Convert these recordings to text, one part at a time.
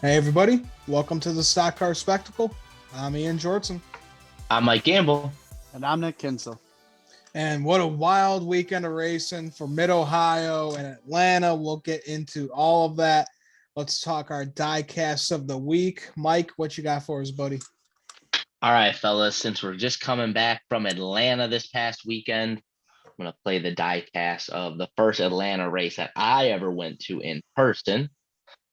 Hey everybody, welcome to the Stock Car Spectacle. I'm Ian Jortson. I'm Mike Gamble. And I'm Nick Kinsel. And what a wild weekend of racing for Mid-Ohio and Atlanta. We'll get into all of that. Let's talk our diecast of the week. Mike, what you got for us, buddy? All right, fellas, since we're just coming back from Atlanta this past weekend, I'm going to play the diecast of the first Atlanta race that I ever went to in person.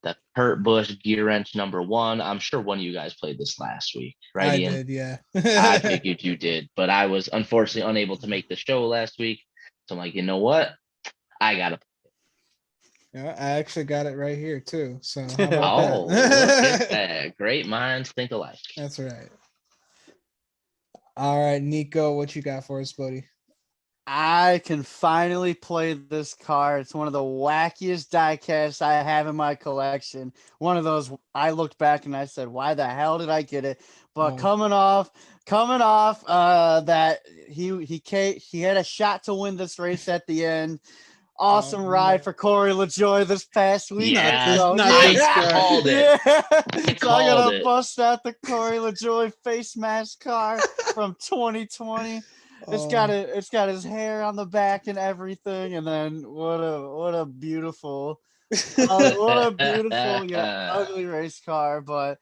The Kurt Busch Gear Wrench #1. I'm sure one of you guys played this last week, right, I Ian? did, yeah. I figured you did, but I was unfortunately unable to make the show last week. So I'm like, you know what? I got to. Yeah, I actually got it right here, too. So how Oh, about look that? at that. Great minds think alike. That's right. All right, Nico, what you got for us, buddy? I can finally play this car. It's one of the wackiest diecasts I have in my collection. One of those I looked back and I said, why the hell did I get it? But coming off that he had a shot to win this race at the end. Awesome ride for Corey LaJoie this past week. Yeah, I called it. Yeah. So I'm gonna bust out the Corey LaJoie face mask car from 2020. It's got his hair on the back and everything, and then what a beautiful ugly race car. But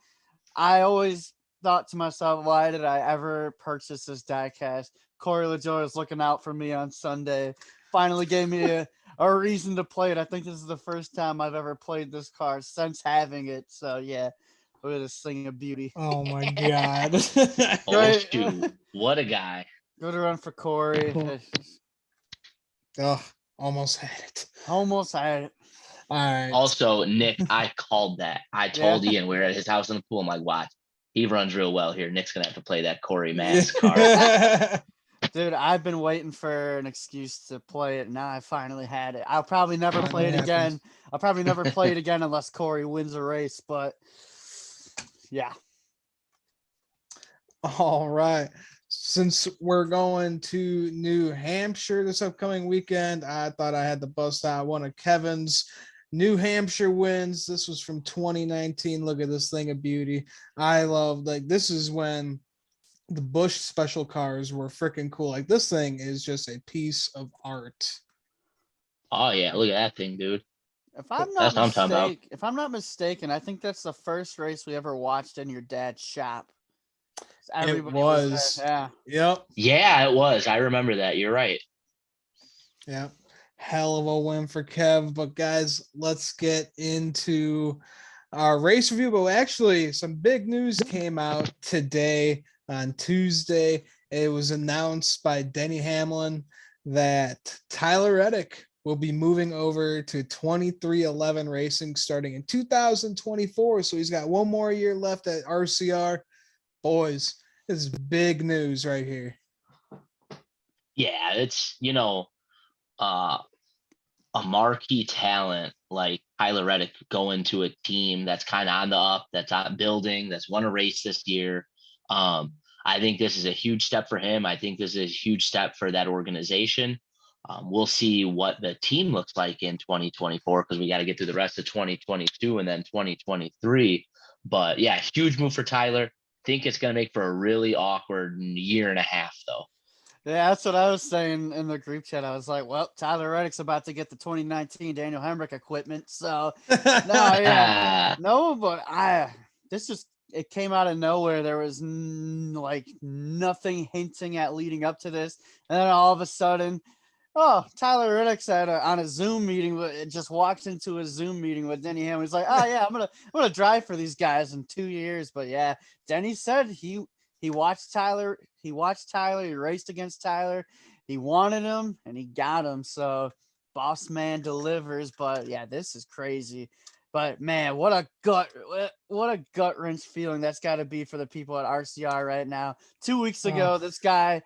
I always thought to myself, why did I ever purchase this diecast? Corey LaJoie was looking out for me on Sunday. Finally gave me a reason to play it. I think this is the first time I've ever played this car since having it. So yeah, look at this thing of beauty. Oh my god. Oh shoot. What a guy. Good run for Corey. Oh, almost had it. Almost had it. All right. Also, Nick, I called that. I told Ian we were at his house in the pool. I'm like, watch. He runs real well here. Nick's going to have to play that Corey mask card. Dude, I've been waiting for an excuse to play it. Now I finally had it. I'll probably never play it again. I'll probably never play it again unless Corey wins a race. But, yeah. All right. Since we're going to New Hampshire this upcoming weekend, I thought I had to bust out one of Kevin's New Hampshire wins. This was from 2019. Look at this thing of beauty. I love, this is when the Busch special cars were freaking cool. Like, this thing is just a piece of art. Oh yeah, look at that thing, dude. If I'm not mistaken, I think that's the first race we ever watched in your dad's shop. Everybody was there. Yeah. Yep. Yeah, it was. I remember that. You're right. Yeah. Hell of a win for Kev. But guys, let's get into our race review. But actually, some big news came out today on Tuesday. It was announced by Denny Hamlin that Tyler Reddick will be moving over to 2311 Racing starting in 2024. So he's got one more year left at RCR. Boys, this is big news right here. Yeah, it's, a marquee talent like Tyler Reddick going to a team that's kind of on the up, that's not building, that's won a race this year. I think this is a huge step for him. I think this is a huge step for that organization. We'll see what the team looks like in 2024 because we got to get through the rest of 2022 and then 2023. But yeah, huge move for Tyler. Think it's going to make for a really awkward year and a half, though. Yeah, that's what I was saying in the group chat. I was like, well, Tyler Reddick's about to get the 2019 Daniel Hemrick equipment. So, it came out of nowhere. There was nothing hinting at leading up to this. And then all of a sudden, Tyler Reddick's on a Zoom meeting. Just walked into a Zoom meeting with Denny Hamlin. He's like, oh yeah, I'm gonna drive for these guys in 2 years. But yeah, Denny said he watched Tyler. He raced against Tyler. He wanted him and he got him. So boss man delivers. But yeah, this is crazy. But man, what a gut wrench feeling that's got to be for the people at RCR right now. 2 weeks ago, this guy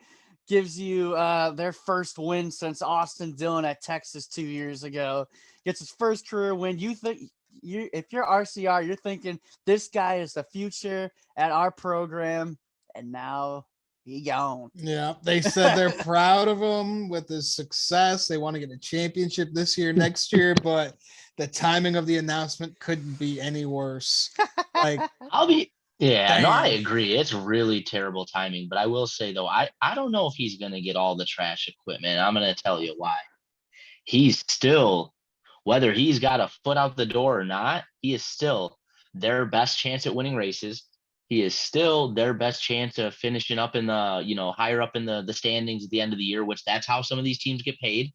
gives you their first win since Austin Dillon at Texas 2 years ago. Gets his first career win. If you're RCR, you're thinking this guy is the future at our program, and now he gone. Yeah, they said they're proud of him with his success. They want to get a championship this year, next year, but the timing of the announcement couldn't be any worse. Like, No, I damn. agree. It's really terrible timing. But I will say though, I don't know if he's gonna get all the trash equipment. I'm gonna tell you why. He's still, whether he's got a foot out the door or not, he is still their best chance at winning races. He is still their best chance of finishing up in the, higher up in the standings at the end of the year, which that's how some of these teams get paid.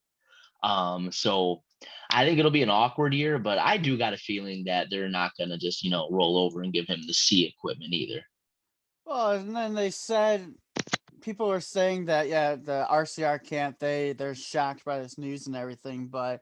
So I think it'll be an awkward year, but I do got a feeling that they're not going to just, roll over and give him the C equipment either. Well, and then they said people are saying that the RCR camp they're shocked by this news and everything, but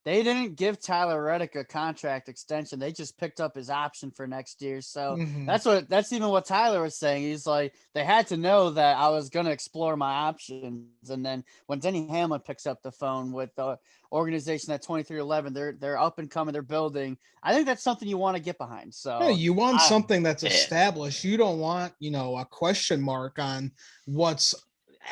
they didn't give Tyler Reddick a contract extension. They just picked up his option for next year. So that's even what Tyler was saying. He's like, they had to know that I was going to explore my options. And then when Denny Hamlin picks up the phone with the organization at 2311, they're up and coming, they're building. I think that's something you want to get behind. So Yeah, you want something that's established. You don't want, a question mark on what's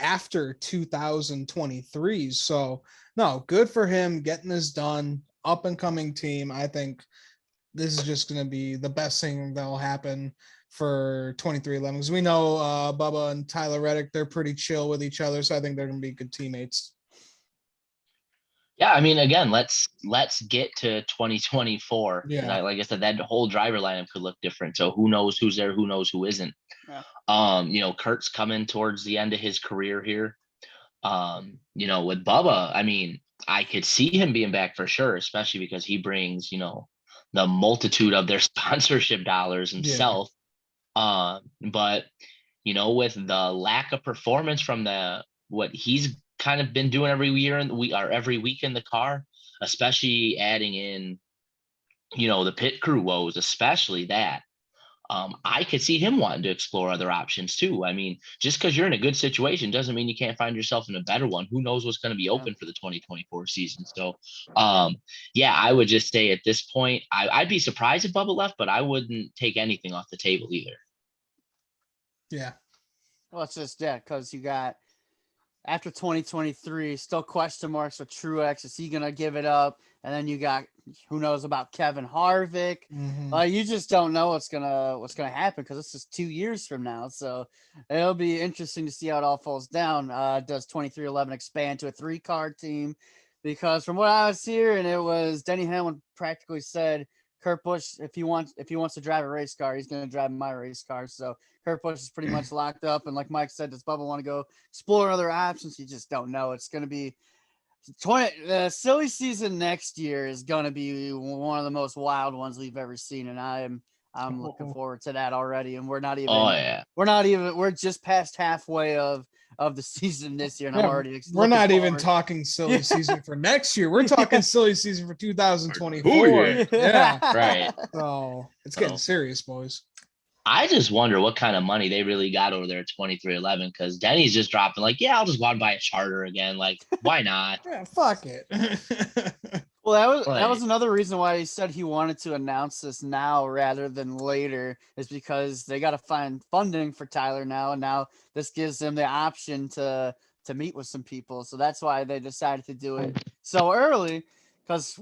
after 2023. So no, good for him getting this done. Up and coming team. I think this is just going to be the best thing that'll happen for 2311 because we know Bubba and Tyler Reddick, they're pretty chill with each other. So I think they're going to be good teammates. Yeah, I mean, again, let's get to 2024. Yeah, like I said, that whole driver lineup could look different. So who knows who's there, who knows who isn't. Yeah. Kurt's coming towards the end of his career here. With Bubba, I mean, I could see him being back for sure, especially because he brings, the multitude of their sponsorship dollars himself. Yeah. But with the lack of performance from what he's kind of been doing every year and every week in the car, especially adding in, the pit crew woes, especially that. I could see him wanting to explore other options too. I mean, just because you're in a good situation doesn't mean you can't find yourself in a better one. Who knows what's going to be open for the 2024 season? So, I would just say at this point, I'd be surprised if Bubba left, but I wouldn't take anything off the table either. Yeah. Well, it's just because you got after 2023, still question marks with Truex. Is he gonna give it up? And then you got who knows about Kevin Harvick. You just don't know what's gonna happen because this is 2 years from now. So it'll be interesting to see how it all falls down. Does 2311 expand to a 3-car team? Because from what I was hearing, it was Denny Hamlin practically said Kurt Busch, if he wants to drive a race car, he's going to drive my race car. So Kurt Busch is pretty much locked up. And like Mike said, does Bubba want to go explore other options? You just don't know. It's going to be the silly season next year is going to be one of the most wild ones we've ever seen. And I'm looking forward to that already. And we're just past halfway of the season this year. And I'm already we're not even talking silly season for next year. We're talking silly season for 2024. Yeah. Right. So it's getting serious, boys. I just wonder what kind of money they really got over there at 2311 because Denny's just dropping I'll just go out and buy a charter again. Like, why not? Yeah, fuck it. Well, that was another reason why he said he wanted to announce this now rather than later, is because they got to find funding for Tyler now, and now this gives them the option to meet with some people. So that's why they decided to do it so early. Because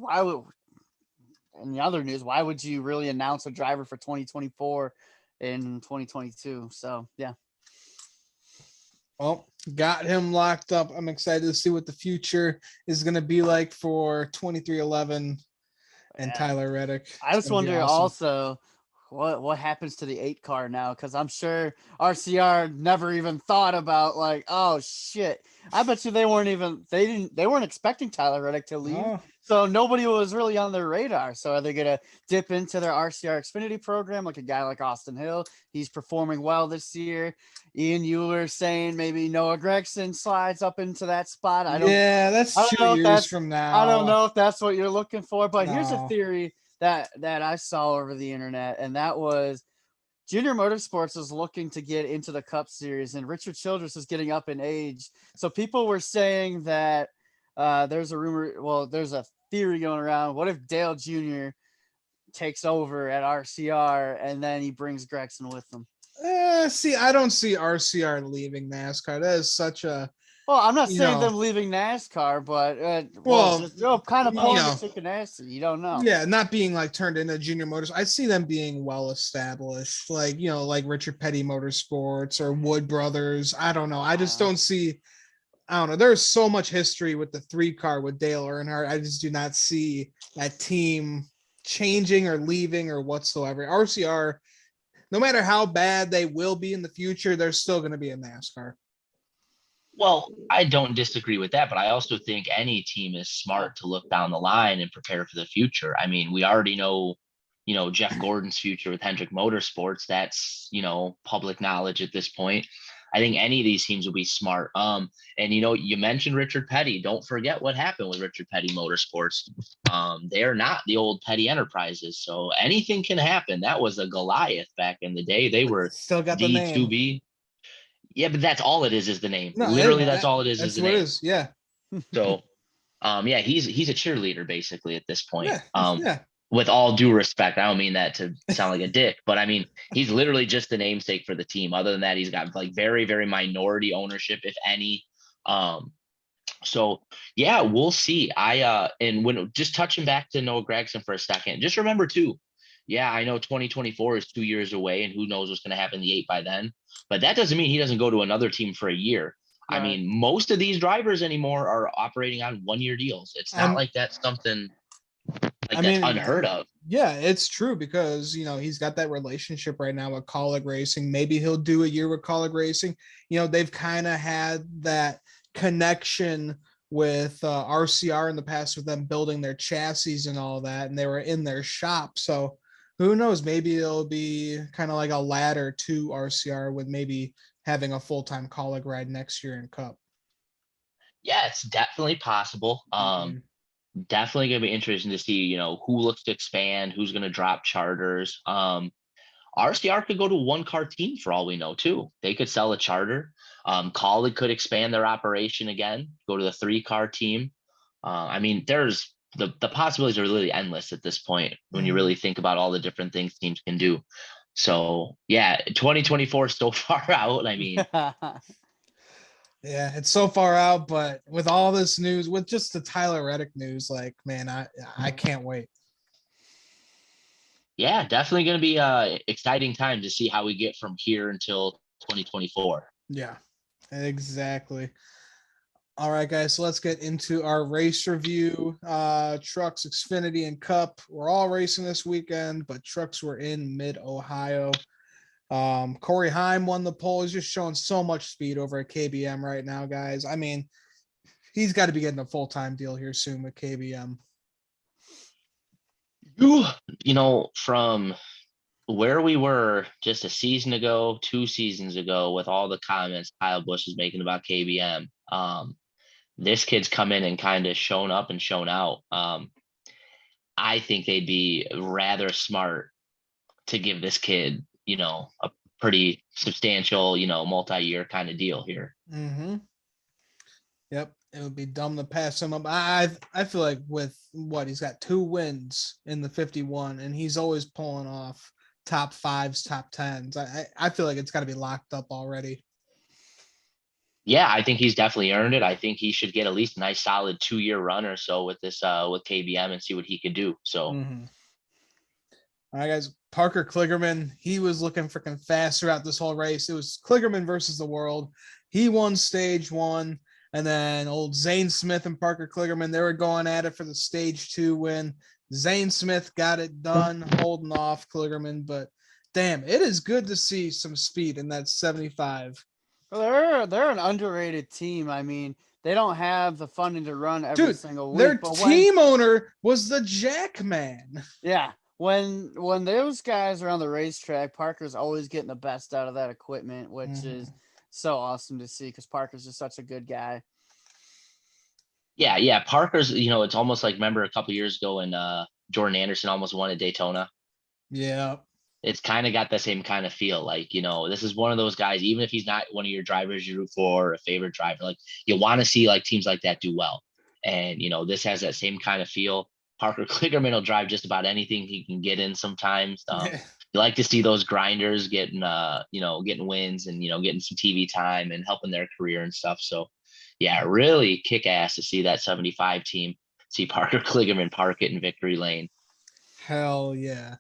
in the other news, why would you really announce a driver for 2024 in 2022? So yeah. Well, got him locked up. I'm excited to see what the future is going to be like for 2311 and Tyler Reddick. I just wonder also what happens to the 8-car now, because I'm sure RCR never even thought about oh shit. I bet you they weren't expecting Tyler Reddick to leave. Oh. So nobody was really on their radar. So are they gonna dip into their RCR Xfinity program like a guy like Austin Hill? He's performing well this year. Ian, you were saying maybe Noah Gragson slides up into that spot. That's 2 years from now. I don't know if that's what you're looking for, but here's a theory that I saw over the internet, and that was Junior Motorsports is looking to get into the Cup Series, and Richard Childress is getting up in age. So people were saying that there's a theory going around. What if Dale Jr. takes over at RCR and then he brings Gragson with him? I don't see RCR leaving NASCAR. That is such a Well, I'm not you saying know, them leaving NASCAR, but well, just kind of you pulling the know, chicken ass. You don't know. yeah, not being like turned into junior motors. I see them being well established, like like Richard Petty Motorsports or Wood Brothers. I don't know. I just don't see. I don't know. There's so much history with the 3 car with Dale Earnhardt. I just do not see that team changing or leaving or whatsoever. RCR, no matter how bad they will be in the future, they're still going to be in NASCAR. Well, I don't disagree with that, but I also think any team is smart to look down the line and prepare for the future. I mean, we already know, Jeff Gordon's future with Hendrick Motorsports. That's, public knowledge at this point. I think any of these teams will be smart. And you mentioned Richard Petty. Don't forget what happened with Richard Petty Motorsports. They are not the old Petty Enterprises, so anything can happen. That was a Goliath back in the day. They were Still got the name. D2B. Yeah, but that's all it is the name. No, Literally, that's all it is that's the what name. it is. Yeah. So, yeah, he's a cheerleader basically at this point. Yeah. With all due respect, I don't mean that to sound like a dick, but I mean he's literally just the namesake for the team. Other than that, he's got like very, very minority ownership, if any. So yeah, we'll see. And when just touching back to Noah Gragson for a second, just remember too. Yeah, I know 2024 is 2 years away, and who knows what's going to happen in the 8 by then. But that doesn't mean he doesn't go to another team for a year. Right. I mean, most of these drivers anymore are operating on 1-year deals. It's not like that's something that's unheard of. Yeah, it's true because, he's got that relationship right now with Kaulig Racing. Maybe he'll do a year with Kaulig Racing. They've kind of had that connection with RCR in the past with them building their chassis and all that, and they were in their shop. So who knows? Maybe it'll be kind of like a ladder to RCR with maybe having a full-time Kaulig ride next year in Cup. Yeah, it's definitely possible. Definitely going to be interesting to see, who looks to expand, who's going to drop charters. RCR could go to a 1-car team for all we know too. They could sell a charter. Kaulig could expand their operation again, go to the 3-car team. I mean, there's the possibilities are really endless at this point when you really think about all the different things teams can do. So yeah, 2024 is so far out. I mean, yeah, it's so far out, but with all this news, with just the Tyler Reddick news, like, man, I can't wait. Yeah, definitely going to be exciting time to see how we get from here until 2024. Yeah, exactly. All right, guys, so let's get into our race review. Trucks, Xfinity, and Cup. We're all racing this weekend, but trucks were in mid-Ohio. Corey Heim won the pole. He's just showing so much speed over at KBM right now, guys. I mean, he's got to be getting a full-time deal here soon with KBM. From where we were just a season ago, 2 seasons ago, with all the comments Kyle Busch is making about KBM, this kid's come in and kind of shown up and shown out. I think they'd be rather smart to give this kid, a pretty substantial, multi-year kind of deal here. Mm-hmm. Yep. It would be dumb to pass him up. I feel like with he's got 2 wins in the 51, and he's always pulling off top 5s, top 10s. I feel like it's got to be locked up already. Yeah, I think he's definitely earned it. I think he should get at least a nice solid 2-year run or so with this with KBM and see what he can do. So All right, guys. Parker Kligerman, he was looking freaking fast throughout this whole race. It was Kligerman versus the world. He won stage 1. And then old Zane Smith and Parker Kligerman, they were going at it for the stage 2 win. Zane Smith got it done, holding off Kligerman. But damn, it is good to see some speed in that 75. Well, they're an underrated team. I mean, they don't have the funding to run every single week. Their team owner was the Jack Man. Yeah. When those guys are on the racetrack, Parker's always getting the best out of that equipment, which is so awesome to see because Parker's just such a good guy. Yeah. Parker's, it's almost like, remember a couple years ago when Jordan Anderson almost won at Daytona? Yeah. It's kind of got the same kind of feel. Like, this is one of those guys, even if he's not one of your drivers you root for or a favorite driver, like you want to see like teams like that do well. And, this has that same kind of feel. Parker Kligerman will drive just about anything he can get in sometimes. You like to see those grinders getting, getting wins and, getting some TV time and helping their career and stuff. So yeah, really kick ass to see that 75 team, see Parker Kligerman park it in victory lane. Hell yeah.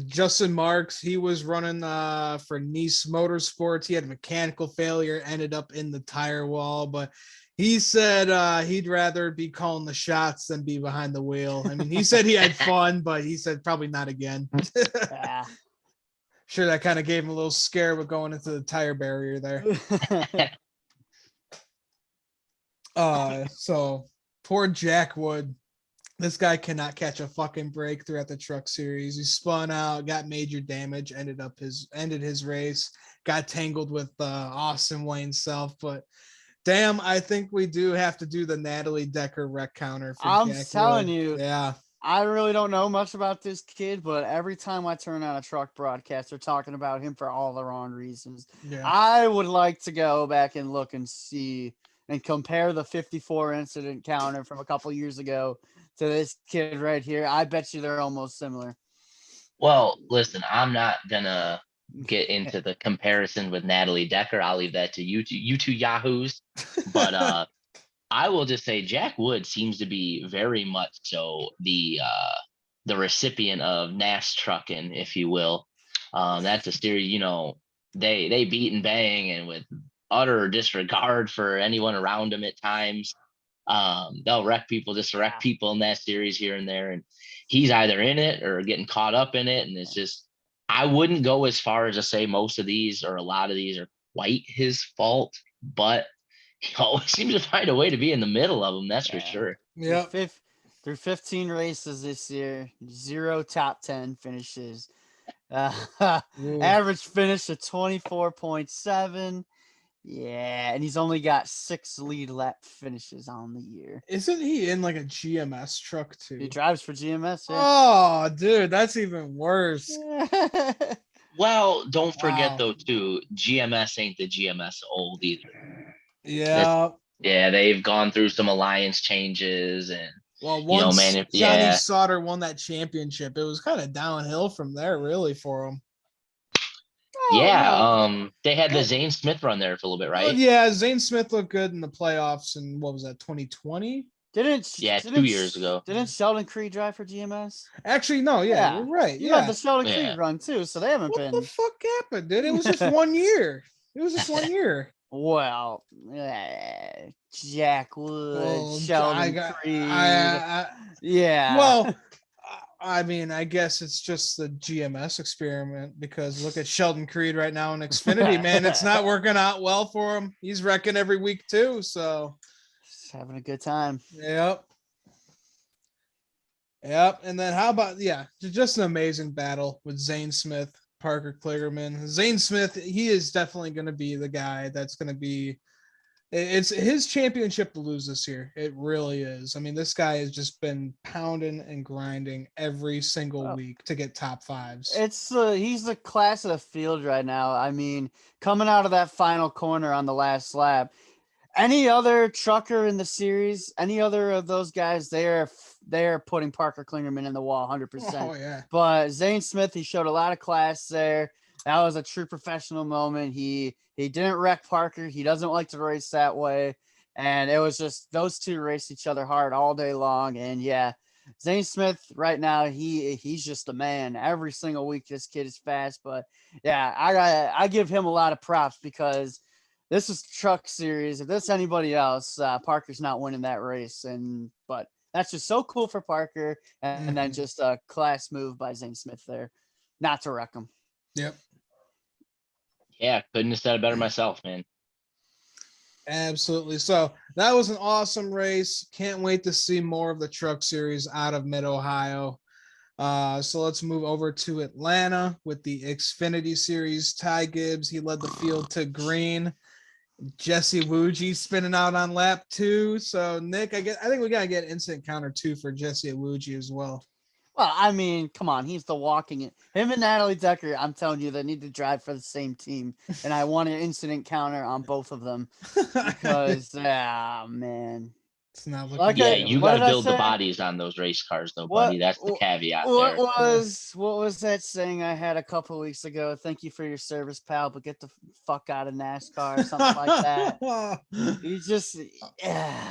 Justin Marks, he was running for Nice Motorsports. He had mechanical failure, ended up in the tire wall, but he said he'd rather be calling the shots than be behind the wheel. I mean, he said he had fun, but he said probably not again. Yeah. Sure, that kind of gave him a little scare with going into the tire barrier there. So poor Jack Wood. This guy cannot catch a fucking break throughout the Truck Series. He spun out, got major damage, ended his race, got tangled with Austin Wayne Self. But damn, I think we do have to do the Natalie Decker wreck counter for I'm Jack telling Wood. you, Yeah. I really don't know much about this kid, but every time I turn on a truck broadcast, they're talking about him for all the wrong reasons. Yeah. I would like to go back and look and see and compare the 54 incident counter from a couple years ago to this kid right here. I bet you they're almost similar. Well, listen, I'm not gonna get into the comparison with Natalie Decker. I'll leave that to you two yahoos. But I will just say Jack Wood seems to be very much so the recipient of Nash trucking, if you will. That's a series, they beat and bang and with utter disregard for anyone around them at times. They'll wreck people in that series here and there, and he's either in it or getting caught up in it, and it's just I wouldn't go as far as to say most of these or a lot of these are quite his fault, but he always seems to find a way to be in the middle of them. That's for sure. Yeah. Through 15 races this year, 0 top 10 finishes. Average finish of 24.7. Yeah, and he's only got 6 lead lap finishes on the year. Isn't he in like a GMS truck too? He drives for GMS. Yeah. Oh, dude, that's even worse. Well, don't forget though too, GMS ain't the GMS old either. Yeah. Yeah, they've gone through some alliance changes and once Johnny Sauter won that championship, it was kind of downhill from there, really, for him. They had the Zane Smith run there for a little bit, right? Well, yeah, Zane Smith looked good in the playoffs, and what was that, 2020? 2 years ago. Didn't Sheldon Creed drive for GMS? Actually, no, you're right. You had the Sheldon Creed run too, so they haven't been. What the fuck happened, dude? It was just 1 year. It was just 1 year. Well, Jack Wood, Sheldon Creed. Yeah. Well, I mean, I guess it's just the GMS experiment because look at Sheldon Creed right now in Xfinity, man. It's not working out well for him. He's wrecking every week too, so just having a good time. Yep. And then how about just an amazing battle with Zane Smith, Parker Kligerman. Zane Smith, he is definitely going to be the guy that's going to be. It's his championship to lose this year. It really is. I mean, this guy has just been pounding and grinding every single week to get top fives. He's the class of the field right now. I mean, coming out of that final corner on the last lap, any other trucker in the series, any other of those guys, they're putting Parker Kligerman in the wall 100%. Oh, yeah. But Zane Smith, he showed a lot of class there. That was a true professional moment. He didn't wreck Parker. He doesn't like to race that way. And it was just those two raced each other hard all day long. And Zane Smith right now, he's just a man. Every single week, this kid is fast. But I give him a lot of props because this is Truck Series. If this anybody else, Parker's not winning that race. But that's just so cool for Parker. And then just a class move by Zane Smith there, not to wreck him. Yep. Yeah, couldn't have said it better myself, man. Absolutely. So that was an awesome race. Can't wait to see more of the Truck Series out of Mid-Ohio. So let's move over to Atlanta with the Xfinity Series. Ty Gibbs, he led the field to green. Jesse Iwuji spinning out on lap 2. So Nick, I think we gotta get incident counter 2 for Jesse Iwuji as well. Well, I mean, come on, he's the walking it. Him and Natalie Decker, I'm telling you, they need to drive for the same team, and I want an incident counter on both of them because, man. It's not looking Like, Yeah, good. you what got did to I build the say? bodies on those race cars, though, What buddy. That's the caveat what there. was that saying I had a couple weeks ago? Thank you for your service, pal, but get the fuck out of NASCAR or something like that. You just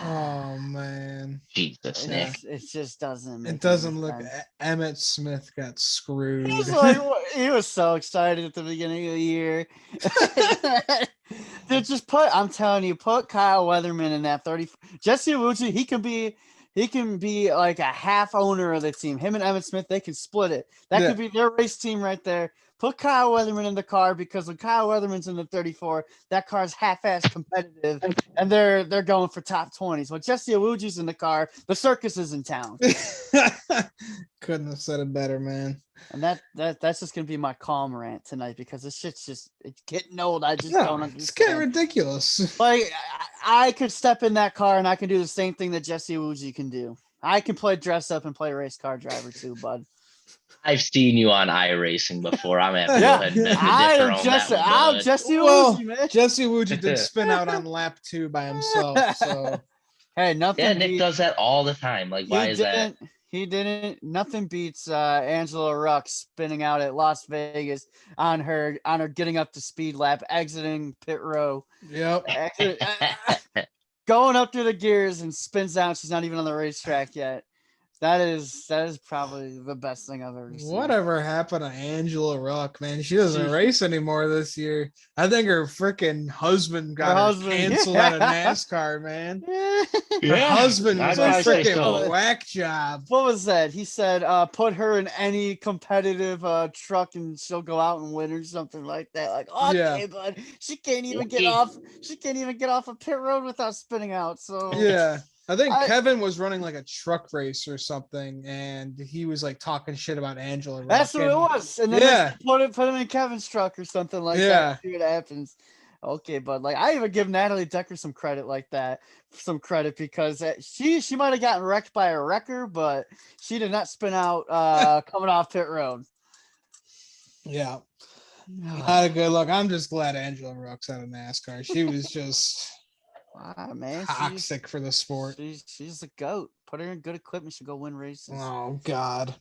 Oh man. Jesus, Yeah. Nick. it just doesn't make It doesn't any look. sense. Emmett Smith got screwed. He's like, he was so excited at the beginning of the year. Dude, I'm telling you, put Kyle Weatherman in that 30. Jesse Iwuji, he can be like a half owner of the team. Him and Emmett Smith, they can split it. That Yeah. could be their race team right there. Put Kyle Weatherman in the car because when Kyle Weatherman's in the 34, that car's half-ass competitive, and they're going for top 20s. When Jesse Iwuji's in the car, the circus is in town. Couldn't have said it better, man. And that's just gonna be my calm rant tonight because this shit's it's getting old. I just No, don't it's getting understand. ridiculous. Like I could step in that car and I can do the same thing that Jesse Iwuji can do. I can play dress up and play race car driver too, bud. I've seen you on iRacing before. I'm gonna have to go Yeah, ahead and beg to I differ am on just that one, I'm bud. Jesse Well, Iwuji, man. Jesse Iwuji did spin out on lap 2 by himself. So Hey, nothing. Yeah, Nick does that all the time. Like, why is that? He didn't. Nothing beats Angela Ruck spinning out at Las Vegas on her getting up to speed lap, exiting pit row, yep. going up through the gears and spins out. She's not even on the racetrack yet. That is probably the best thing I've ever seen. Whatever happened to Angela Ruck, man? She doesn't race anymore this year. I think her freaking husband got her canceled out of NASCAR, man. Her husband was a freaking whack job. What was that? He said, put her in any competitive truck and she'll go out and win or something like that. Like, okay, bud. She can't even get off. She can't even get off a pit road without spinning out. So yeah. I think Kevin was running like a truck race or something, and he was like talking shit about Angela Ruck. That's what it was. And then put him in Kevin's truck or something like that. See what happens. Okay, but like I even give Natalie Decker some credit like that, because she might have gotten wrecked by a wrecker, but she did not spin out coming off pit road. Yeah, not a good look. I'm just glad Angela Ruck's out of NASCAR. She was just man, toxic for the sport. She's a goat. Put her in good equipment, she'll go win races. Oh God.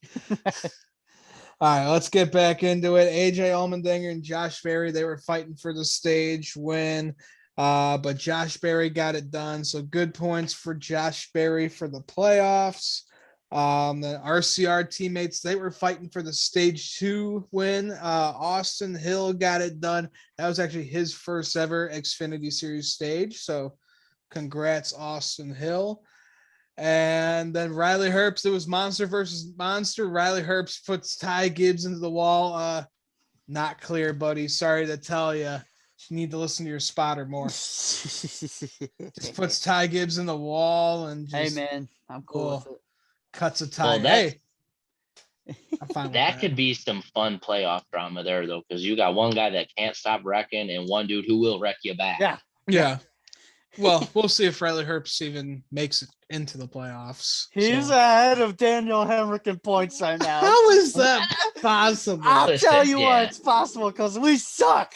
All right, let's get back into it. AJ Allmendinger and Josh Berry, they were fighting for the stage win, but Josh Berry got it done. So good points for Josh Berry for the playoffs. The RCR teammates, they were fighting for the stage 2 win. Austin Hill got it done. That was actually his first ever Xfinity Series stage. So congrats, Austin Hill. And then Riley Herbst, it was monster versus monster. Riley Herbst puts Ty Gibbs into the wall. Not clear, buddy. Sorry to tell you. You need to listen to your spotter more. Just puts Ty Gibbs in the wall and just, hey man, I'm cool with it. Cuts a tie. Well, I'm fine with that. Could be some fun playoff drama there though, because you got one guy that can't stop wrecking and one dude who will wreck you back. Yeah. Well, we'll see if Riley Herbst even makes it into the playoffs. He's ahead of Daniel Hemrick in points right now. How is that possible? I'll tell you why it's possible, because we suck.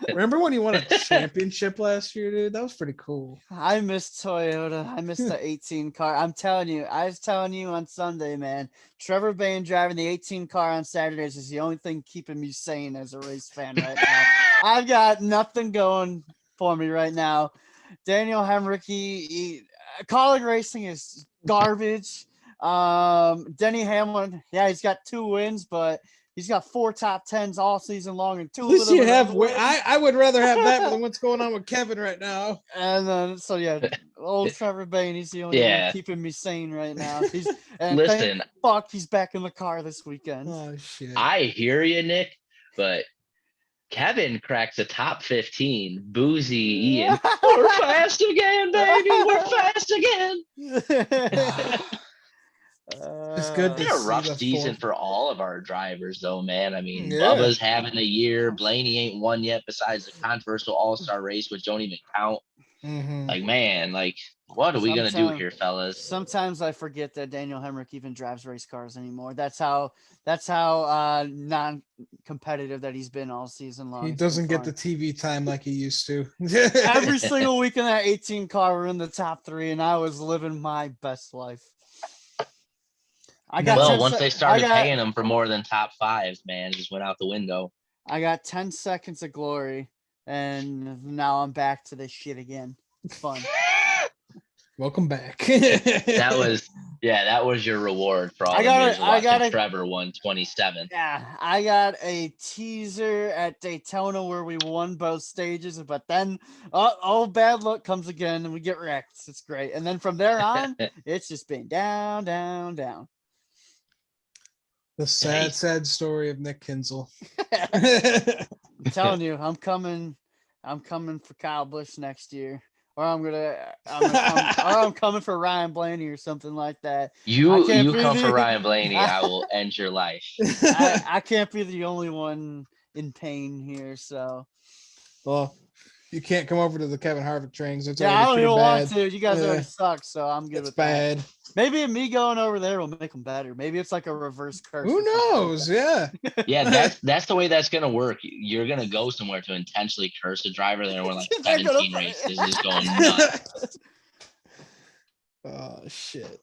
Remember when he won a championship last year, dude? That was pretty cool. I missed Toyota. I missed the 18 car. I'm telling you, I was telling you on Sunday, man, Trevor Bayne driving the 18 car on Saturdays is the only thing keeping me sane as a race fan right now. I've got nothing going for me right now. Daniel Hemrick, college racing is garbage. Denny Hamlin, he's got 2 wins, but he's got 4 top 10s all season long and 2. At least you have. I would rather have that than what's going on with Kevin right now. And then old Trevor Bayne, he's the only one keeping me sane right now. Listen, he's back in the car this weekend. Oh shit! I hear you, Nick, but Kevin cracks a top 15. Boozy Ian, we're fast again, baby. We're fast again. It's good. It's been a rough season for all of our drivers, though, man. I mean, Bubba's having a year. Blaney ain't won yet, besides the controversial All-Star race, which don't even count. Like, man, like, what are we going to do here, fellas? Sometimes I forget that Daniel Hemrick even drives race cars anymore. That's how non-competitive that he's been all season long. He doesn't get the TV time like he used to. Every single week in that 18 car, we're in the top 3, and I was living my best life. Once they started paying him for more than top 5s, man, it just went out the window. I got 10 seconds of glory, and now I'm back to this shit again. It's fun. Welcome back. That was your reward for all the years of watching Trevor won 27th. Yeah, I got a teaser at Daytona where we won both stages, but then bad luck comes again and we get wrecked. It's great. And then from there on, it's just been down, down, down. The sad story of Nick Kinsel. I'm telling you, I'm coming for Kyle Busch next year. Or I'm coming for Ryan Blaney or something like that. You come for Ryan Blaney, I will end your life. I can't be the only one in pain here, so. Well, you can't come over to the Kevin Harvick trains. It's I don't even bad. want to. You guys already suck, so I'm good with bad. That. Maybe me going over there will make them better. Maybe it's like a reverse curse. Who knows? Yeah. Yeah, that's the way that's gonna work. You're gonna go somewhere to intentionally curse a driver there. We're like 17 races is going nuts. Oh shit.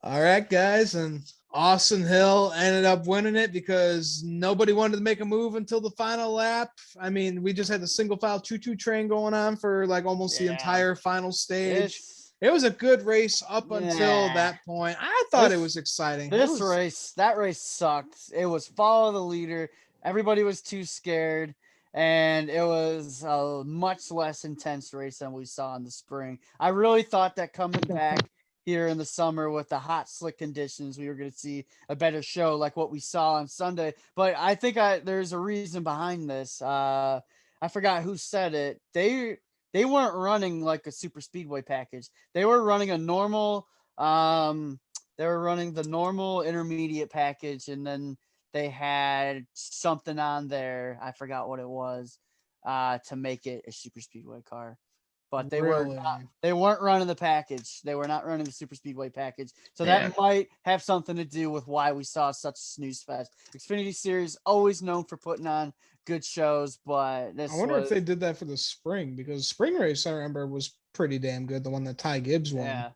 All right, guys, and Austin Hill ended up winning it because nobody wanted to make a move until the final lap. I mean, we just had the single file choo-choo train going on for like almost the entire final stage. It was a good race up until that point. I thought it was exciting. That race sucked. It was follow the leader. Everybody was too scared, and it was a much less intense race than we saw in the spring. I really thought that coming back here in the summer with the hot, slick conditions, we were going to see a better show like what we saw on Sunday. But I think there's a reason behind this. I forgot who said it. They weren't running like a super speedway package. They were running a normal, they were running the normal intermediate package. And then they had something on there. I forgot what it was, to make it a super speedway car, but they weren't running the package. They were not running the super speedway package. So that might have something to do with why we saw such a snooze fest. Xfinity Series always known for putting on good shows, but I wonder if they did that for the spring, because spring race I remember was pretty damn good. The one that Ty Gibbs won. Yeah,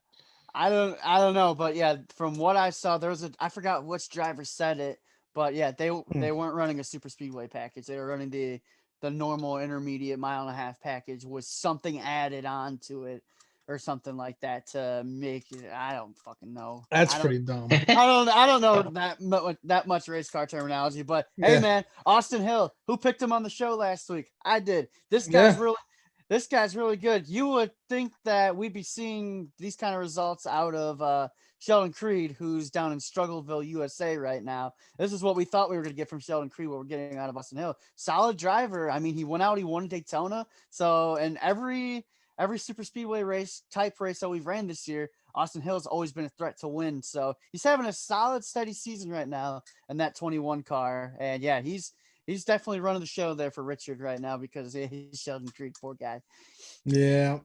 I don't know, but yeah, from what I saw, there was I forgot which driver said it, but yeah, they weren't running a super speedway package. They were running the normal intermediate 1.5-mile package with something added on to it or something like that to make it. I don't fucking know. That's pretty dumb. I don't know that much race car terminology, but hey man, Austin Hill, who picked him on the show last week? I did. This guy's really good. You would think that we'd be seeing these kind of results out of Sheldon Creed, who's down in Struggleville, USA right now. This is what we thought we were going to get from Sheldon Creed, what we're getting out of Austin Hill. Solid driver. I mean, he won Daytona. So, and every super speedway race that we've ran this year, Austin Hill's always been a threat to win. So he's having a solid, steady season right now in that 21 car. And yeah, he's definitely running the show there for Richard right now because he's Sheldon Creed, poor guy. Yeah.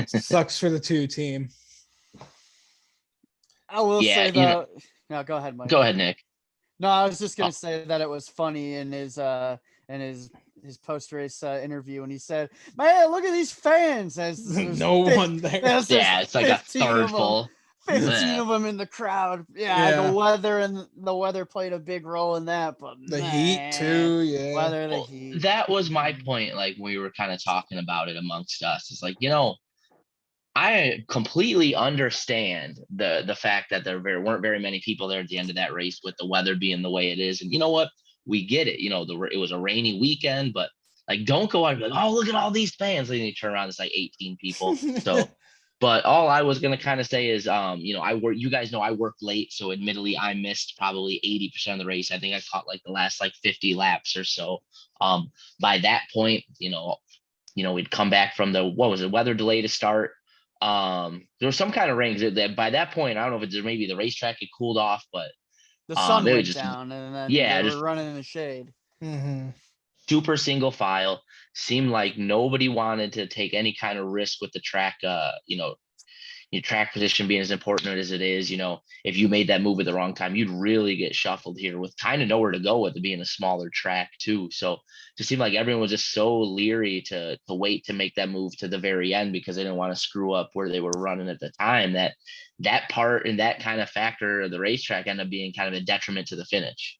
Sucks for the 2 team. I will say though. No, go ahead, Mike. Go ahead, Nick. No, I was just gonna say that it was funny in his post race interview, and he said, "Man, look at these fans." There's no one there. Yeah, it's like a third full. 15 of them in the crowd. Yeah, the weather played a big role in that, but the heat too. Yeah, heat. That was my point. Like we were kind of talking about it amongst us. It's like, I completely understand the fact that there weren't very many people there at the end of that race with the weather being the way it is. And you know what? We get it. It was a rainy weekend, but like, don't go out and be like, oh, look at all these fans. Then you turn around, it's like 18 people. So, but all I was going to kind of say is, you guys know I work late. So admittedly, I missed probably 80% of the race. I think I caught like the last 50 laps or so. By that point, we'd come back from the weather delay to start. There was some kind of rain that by that point, I don't know if it's maybe the racetrack had cooled off, but the sun went down and then they were running in the shade. Mm-hmm. super single file. Seemed like nobody wanted to take any kind of risk with the track. Your track position being as important as it is, if you made that move at the wrong time, you'd really get shuffled here with kind of nowhere to go with it being a smaller track too. So it just seemed like everyone was just so leery to wait to make that move to the very end because they didn't want to screw up where they were running at the time. That part and that kind of factor of the racetrack ended up being kind of a detriment to the finish.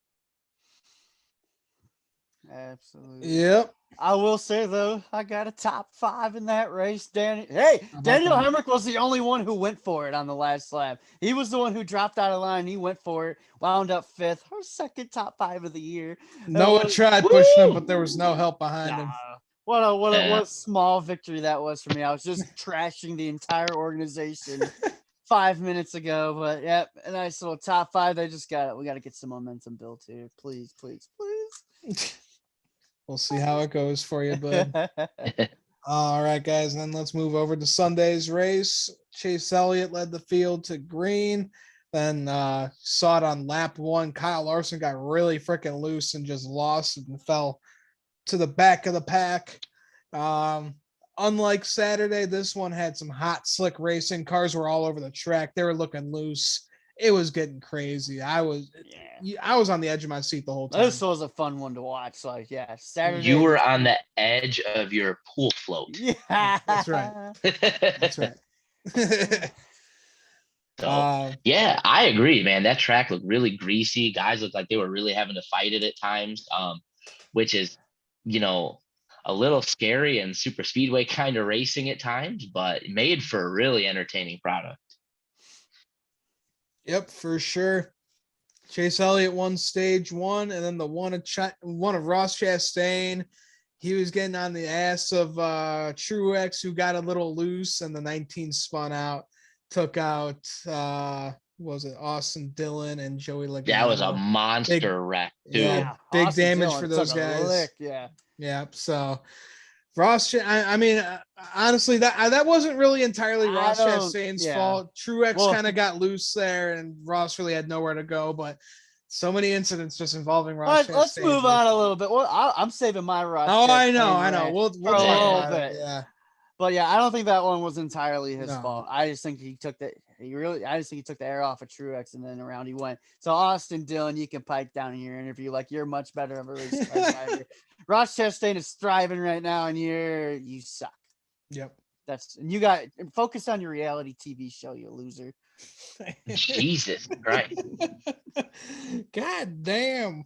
Absolutely. Yep. I will say though, I got a top 5 in that race. Daniel Hemrick was the only one who went for it on the last lap. He was the one who dropped out of line. He went for it, wound up 5th. Our second top 5 of the year. Noah tried pushing him, but there was no help behind him. What a small victory that was for me. I was just trashing the entire organization 5 minutes ago, but yeah, a nice little top 5. We got to get some momentum built here. Please. We'll see how it goes for you, bud. All right, guys, and then let's move over to Sunday's race. Chase Elliott led the field to green. Then saw it on lap 1. Kyle Larson got really freaking loose and just lost and fell to the back of the pack. Unlike Saturday, this one had some hot, slick racing. Cars were all over the track. They were looking loose. It was getting crazy. I was on the edge of my seat the whole time. This was a fun one to watch. Saturday. You were on the edge of your pool float. Yeah, that's right. That's right. So, yeah, I agree, man. That track looked really greasy. Guys looked like they were really having to fight it at times, which is, a little scary and super speedway kind of racing at times, but made for a really entertaining product. Yep, for sure. Chase Elliott won stage 1, and then the one of Ross Chastain. He was getting on the ass of Truex, who got a little loose, and the 19 spun out, took out Austin Dillon and Joey Logano. That was a monster wreck too. Yeah, big Austin damage Dillon for those took a guys. lick, yeah. Yep. So Ross, I mean, honestly, that wasn't really entirely Ross Chastain's fault. Truex kind of got loose there, and Ross really had nowhere to go. But so many incidents just involving Ross Chastain. Let's move on a little bit. Well, I'm saving my Ross. Oh, I know. We'll for a little bit. Yeah. But yeah, I don't think that one was entirely his fault. I just think he took the air off of Truex, and then around he went. So Austin Dillon, you can pipe down in your interview like you're much better of a race car driver. Ross Chastain is thriving right now, and you suck. Yep. You got focus on your reality TV show, you loser. Jesus Christ. God damn.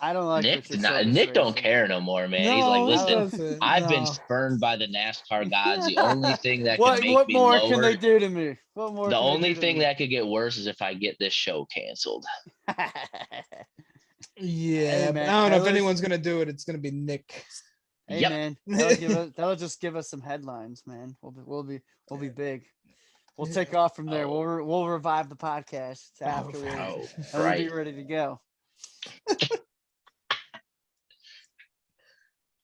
I don't like Nick don't care no more, man. No, he's like, listen, I've been spurned by the NASCAR gods. The only thing that can make what me more lower, can they do to me? What more? The only thing that could get worse is if I get this show canceled. Yeah, hey, man, I don't know if anyone's gonna do it. It's gonna be Nick. Hey man, that'll just give us some headlines, man. We'll be big. We'll take off from there. We'll revive the podcast afterwards. And we'll be ready to go.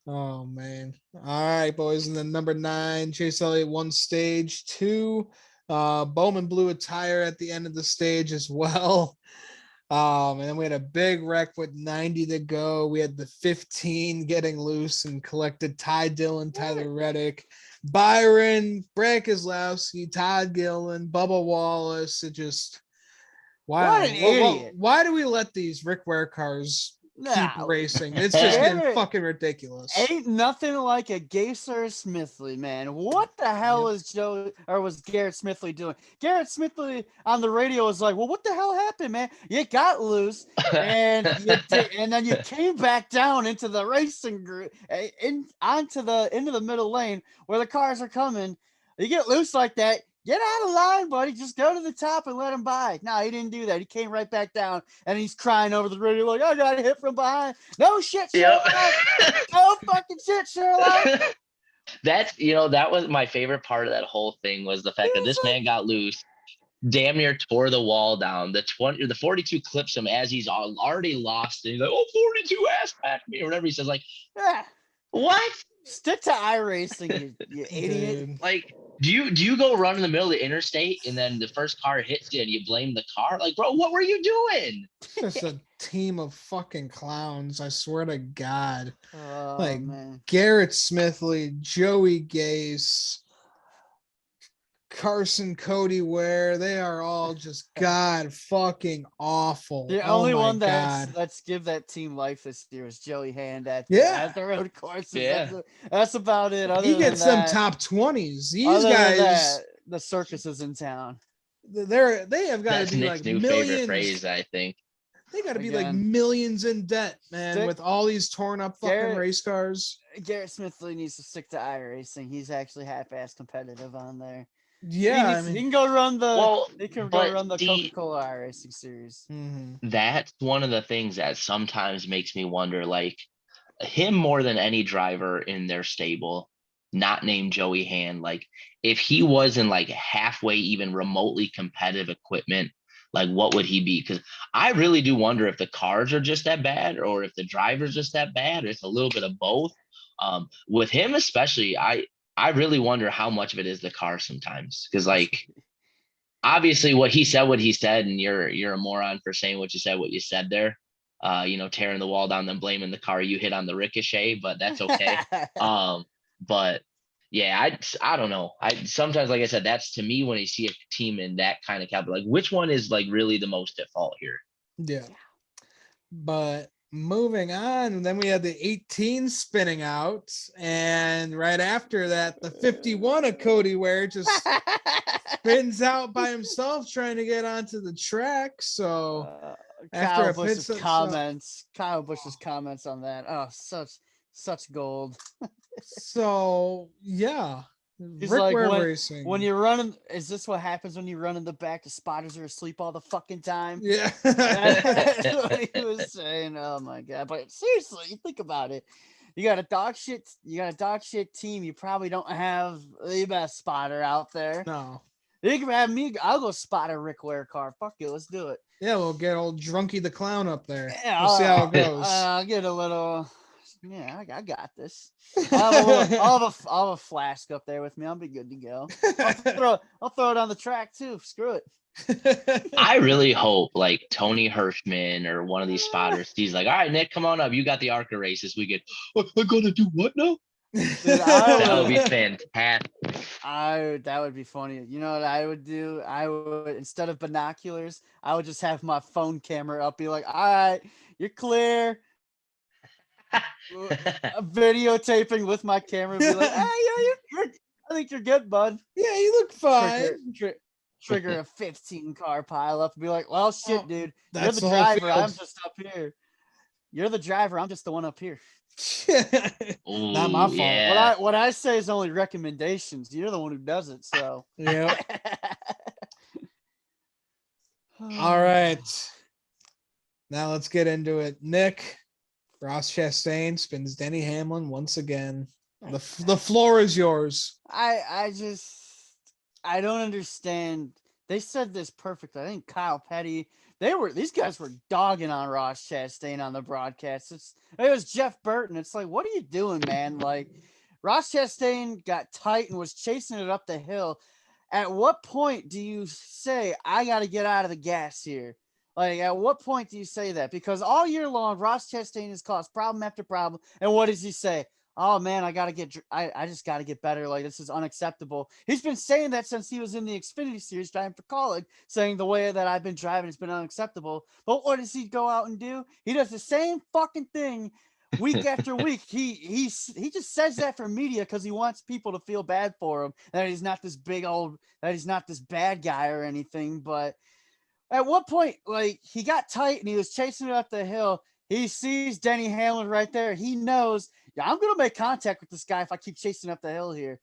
Oh man. All right, boys. And then number 9, Chase Elliott won stage 2. Bowman blew a tire at the end of the stage as well. And then we had a big wreck with 90 to go. We had the 15 getting loose and collected Ty Dillon, Tyler Reddick, Byron, Brad Keselowski, Todd Gillen, Bubba Wallace. It just wow. What an idiot. Why do we let these Rick Ware cars keep racing? It's just getting fucking ridiculous. Ain't nothing like a Gayser Smithley, man. What the hell was Garrett Smithley doing? Garrett Smithley on the radio was like, well, what the hell happened, man? You got loose and then you came back down into the racing group into the middle lane where the cars are coming. You get loose like that. Get out of line, buddy. Just go to the top and let him by. No, he didn't do that. He came right back down, and he's crying over the radio like, I got hit from behind. No shit, Sherlock. No fucking shit, Sherlock. That was my favorite part of that whole thing was the fact that this man got loose, damn near tore the wall down. The 42 clips him as he's already lost. And he's like, 42 ass back me or whatever. He says, like, what? Stick to iRacing, you idiot. Like, Do you go run in the middle of the interstate and then the first car hits you and you blame the car? Like, bro, what were you doing? Just a team of fucking clowns. I swear to God. Oh Like man. Garrett Smithley, Joey Gase, Carson, Cody Ware, they are all just god fucking awful. The Oh only my one God. that's give that team life this year is Joey Hand at Yeah. the road courses. Yeah. That's about it. Other He than gets them that, top 20s. These other than guys, that, the circus is in town. they have got to That's be Nick's like new favorite millions. phrase, I think. They got to be like Again. millions in debt, man, Stick- with all these torn up fucking Garrett- race cars. Garrett Smithley needs to stick to iRacing. He's actually half-ass competitive on there. Yeah, He can go run the. Well, He can go but run the see, Coca-Cola iRacing series. that's one of the things that sometimes makes me wonder, like him more than any driver in their stable, not named Joey Hand, like if he was in like halfway even remotely competitive equipment, like what would he be? Because I really do wonder if the cars are just that bad or if the driver's just that bad, or it's a little bit of both. With him especially, I really wonder how much of it is the car sometimes, because like obviously what he said, and you're a moron for saying what you said there. Tearing the wall down, then blaming the car you hit on the ricochet, but that's okay. But yeah, I don't know. I sometimes, like I said, that's to me when you see a team in that kind of capital, like which one is like really the most at fault here? Yeah. But moving on, then we had the 18 spinning out, and right after that, the 51 of Cody Ware just spins out by himself trying to get onto the track. So after Kyle a pit Busch's stop, comments. Kyle Busch's comments on that. Oh, such gold. so yeah, He's Rick like, Ware when Racing. you're running, is this what happens when you run in the back? The spotters are asleep all the fucking time. Yeah. That's what he was saying. Oh my God. But seriously, think about it. You got a dog shit team. You probably don't have the best spotter out there. No. You can have me. I'll go spot a Rick Ware car. Fuck it. Let's do it. Yeah, we'll get old Drunky the Clown up there. Yeah, We'll see how it goes. I'll get a little. Yeah, I got this. I'll have a flask up there with me. I'll be good to go. I'll throw it on the track too. Screw it. I really hope like Tony Hirschman or one of these spotters, he's like, all right, Nick, come on up. You got the ARCA races. We get, I'm gonna do what now? Dude, That would be fantastic. That would be funny. You know what I would do? I would, instead of binoculars, I would just have my phone camera up, be like, all right, you're clear. Videotaping with my camera, be like, you're I think you're good, bud. Yeah, you look fine. Trigger a 15 car pile up and be like, well, shit, dude. You're the whole driver. I'm field. just up here. You're the driver. I'm just the one up here. Ooh, Not my fault. yeah. What I say is only recommendations. You're the one who does it. So Yeah. All right. Now let's get into it. Nick, Ross Chastain spins Denny Hamlin once again. The floor is yours. I don't understand. They said this perfectly. I think Kyle Petty, these guys were dogging on Ross Chastain on the broadcast. It was Jeff Burton. It's like, what are you doing, man? Like, Ross Chastain got tight and was chasing it up the hill. At what point do you say, I got to get out of the gas here? Like, at what point do you say that? Because all year long, Ross Chastain has caused problem after problem. And what does he say? Oh man, I just got to get better. Like, this is unacceptable. He's been saying that since he was in the Xfinity Series driving for Kaulig, saying the way that I've been driving has been unacceptable. But what does he go out and do? He does the same fucking thing week after week. He just says that for media because he wants people to feel bad for him, that he's not this bad guy or anything. But at what point, like, he got tight and he was chasing it up the hill. He sees Denny Hamlin right there. He knows, yeah, I'm going to make contact with this guy if I keep chasing up the hill here.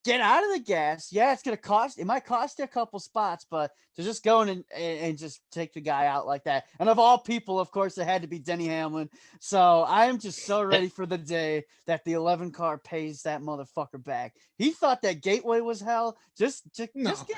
Get out of the gas. Yeah, it might cost you a couple spots, but to just go in and just take the guy out like that. And of all people, of course, it had to be Denny Hamlin. So I am just so ready for the day that the 11 car pays that motherfucker back. He thought that Gateway was hell. Just get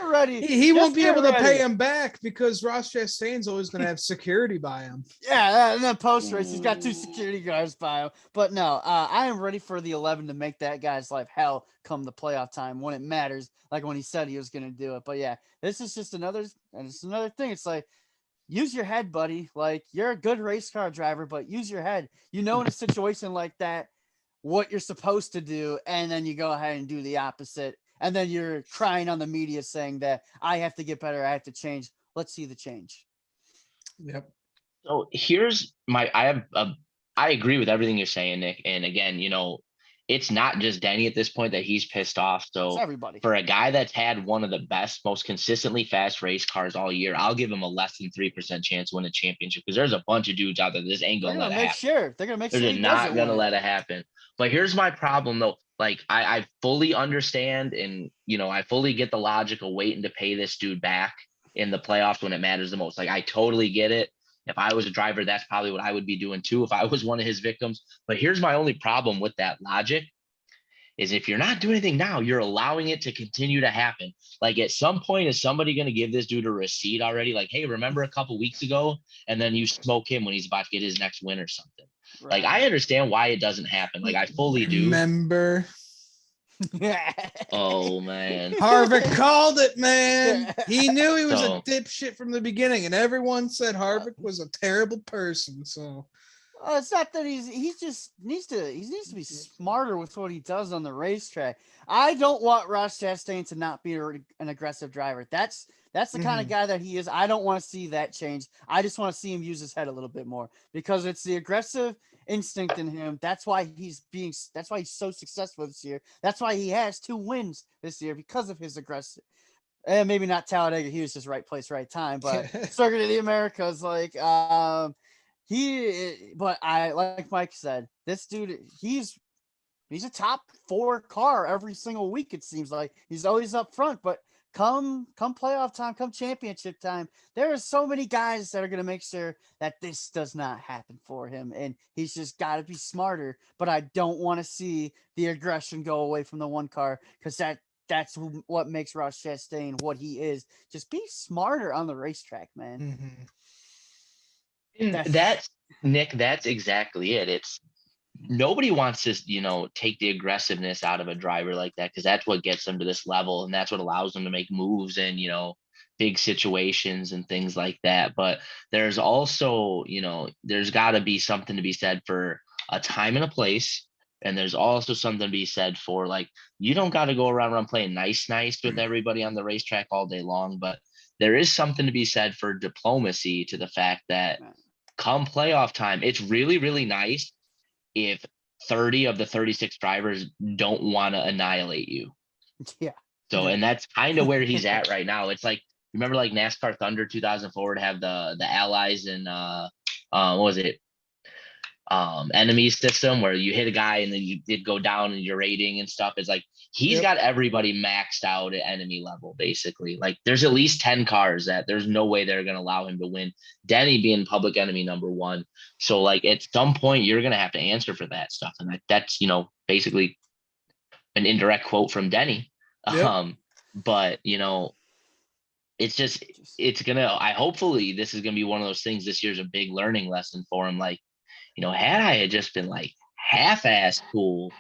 ready. He won't be able to pay him back because Ross Chastain's always going to have security by him. Yeah, and then post race, he's got 2 security guards by him. But no, I am ready for the 11 to make that guy's life hell. come the playoff time when it matters, like when he said he was going to do it. But yeah, this is just another thing. It's like, use your head, buddy. Like, you're a good race car driver, but use your head. You know, in a situation like that, what you're supposed to do, and then you go ahead and do the opposite. And then you're crying on the media saying that I have to get better. I have to change. Let's see the change. Yep. So I agree with everything you're saying, Nick. And again, it's not just Denny at this point that he's pissed off. It's So everybody. for a guy that's had one of the best, most consistently fast race cars all year, I'll give him a less than 3% chance to win a championship, because there's a bunch of dudes out there this ain't They're gonna going let to it make happen. sure. They're going to make They're sure just he not doesn't gonna win let it happen. But here's my problem though. Like I fully understand, and I fully get the logic of waiting to pay this dude back in the playoffs when it matters the most. Like, I totally get it. If I was a driver, that's probably what I would be doing too if I was one of his victims. But here's my only problem with that logic is, if you're not doing anything now, you're allowing it to continue to happen. Like, at some point, is somebody going to give this dude a receipt already? Like, hey, remember a couple weeks ago? And then you smoke him when he's about to get his next win or something. Right. Like, I understand why it doesn't happen. Like, I fully do. Remember? Oh, man. Harvick called it, man. He knew he was So- a dipshit from the beginning, and everyone said Harvick was a terrible person. So It's not that he just needs to be smarter with what he does on the racetrack. I don't want Ross Chastain to not be an aggressive driver. That's the kind of guy that he is. I don't want to see that change. I just want to see him use his head a little bit more, because it's the aggressive instinct in him. That's why he's so successful this year. That's why he has 2 wins this year, because of his aggressive. And maybe not Talladega. He was just right place, right time. But Circuit of the Americas, like, but I, like Mike said, this dude, he's a top 4 car every single week. It seems like he's always up front, but come playoff time, come championship time, there are so many guys that are going to make sure that this does not happen for him. And he's just got to be smarter, but I don't want to see the aggression go away from the one car, because that's what makes Ross Chastain what he is. Just be smarter on the racetrack, man. That's Nick. That's exactly it. It's nobody wants to, take the aggressiveness out of a driver like that, because that's what gets them to this level, and that's what allows them to make moves in, big situations and things like that. But there's also, there's got to be something to be said for a time and a place. And there's also something to be said for, like, you don't got to go around playing nice with everybody on the racetrack all day long. But there is something to be said for diplomacy, to the fact that come playoff time, it's really, really nice if 30 of the 36 drivers don't want to annihilate you. Yeah. So, and that's kind of where he's at right now. It's like, remember like NASCAR Thunder 2004 to have the allies and what was it? Enemy system, where you hit a guy and then you did go down in your rating and stuff. It's like he's got everybody maxed out at enemy level, basically. Like, there's at least 10 cars that there's no way they're going to allow him to win. Denny being public enemy number 1. So, like, at some point you're going to have to answer for that stuff. And that's, basically an indirect quote from Denny. But, hopefully this is going to be one of those things. This year's a big learning lesson for him. Like, had I had just been like half-ass cool,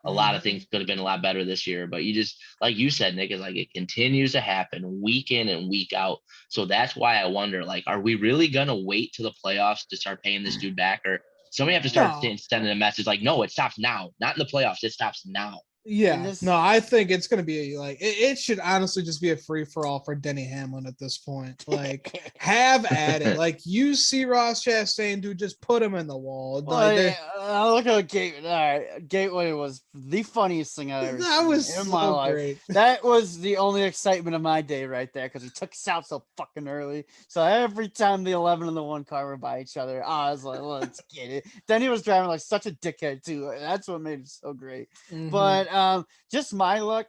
a lot of things could have been a lot better this year. But you just, like you said, Nick, is like, it continues to happen week in and week out. So that's why I wonder, like, are we really going to wait till the playoffs to start paying this dude back? Or somebody have to start sending a message like, no, it stops now. Not in the playoffs. It stops now. Yeah, no, I think it's going to be like, it should honestly just be a free for all for Denny Hamlin at this point. Like, have at it. Like, you see Ross Chastain, dude, just put him in the wall. Like, look at Gateway. All right, Gateway was the funniest thing I ever seen in my life. Great. That was the only excitement of my day right there, because he took us out so fucking early. So every time the 11 and the 1 car were by each other, I was like, let's get it. Then he was driving like such a dickhead too. That's what made it so great. But just my luck,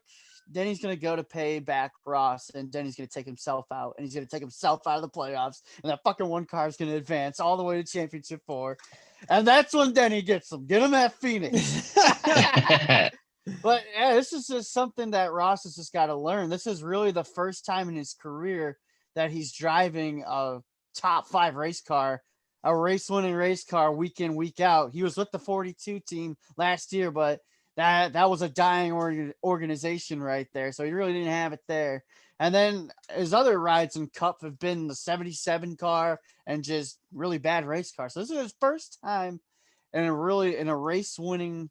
Denny's going to go to pay back Ross, and Denny's going to take himself out, and he's going to take himself out of the playoffs, and that fucking 1 car is going to advance all the way to championship 4. And that's when Denny gets him. Get him at Phoenix. But yeah, this is just something that Ross has just got to learn. This is really the first time in his career that he's driving a top 5 race car, a race winning race car week in, week out. He was with the 42 team last year, but that was a dying organization right there. So he really didn't have it there. And then his other rides in Cup have been the 77 car and just really bad race cars. So this is his first time in a race winning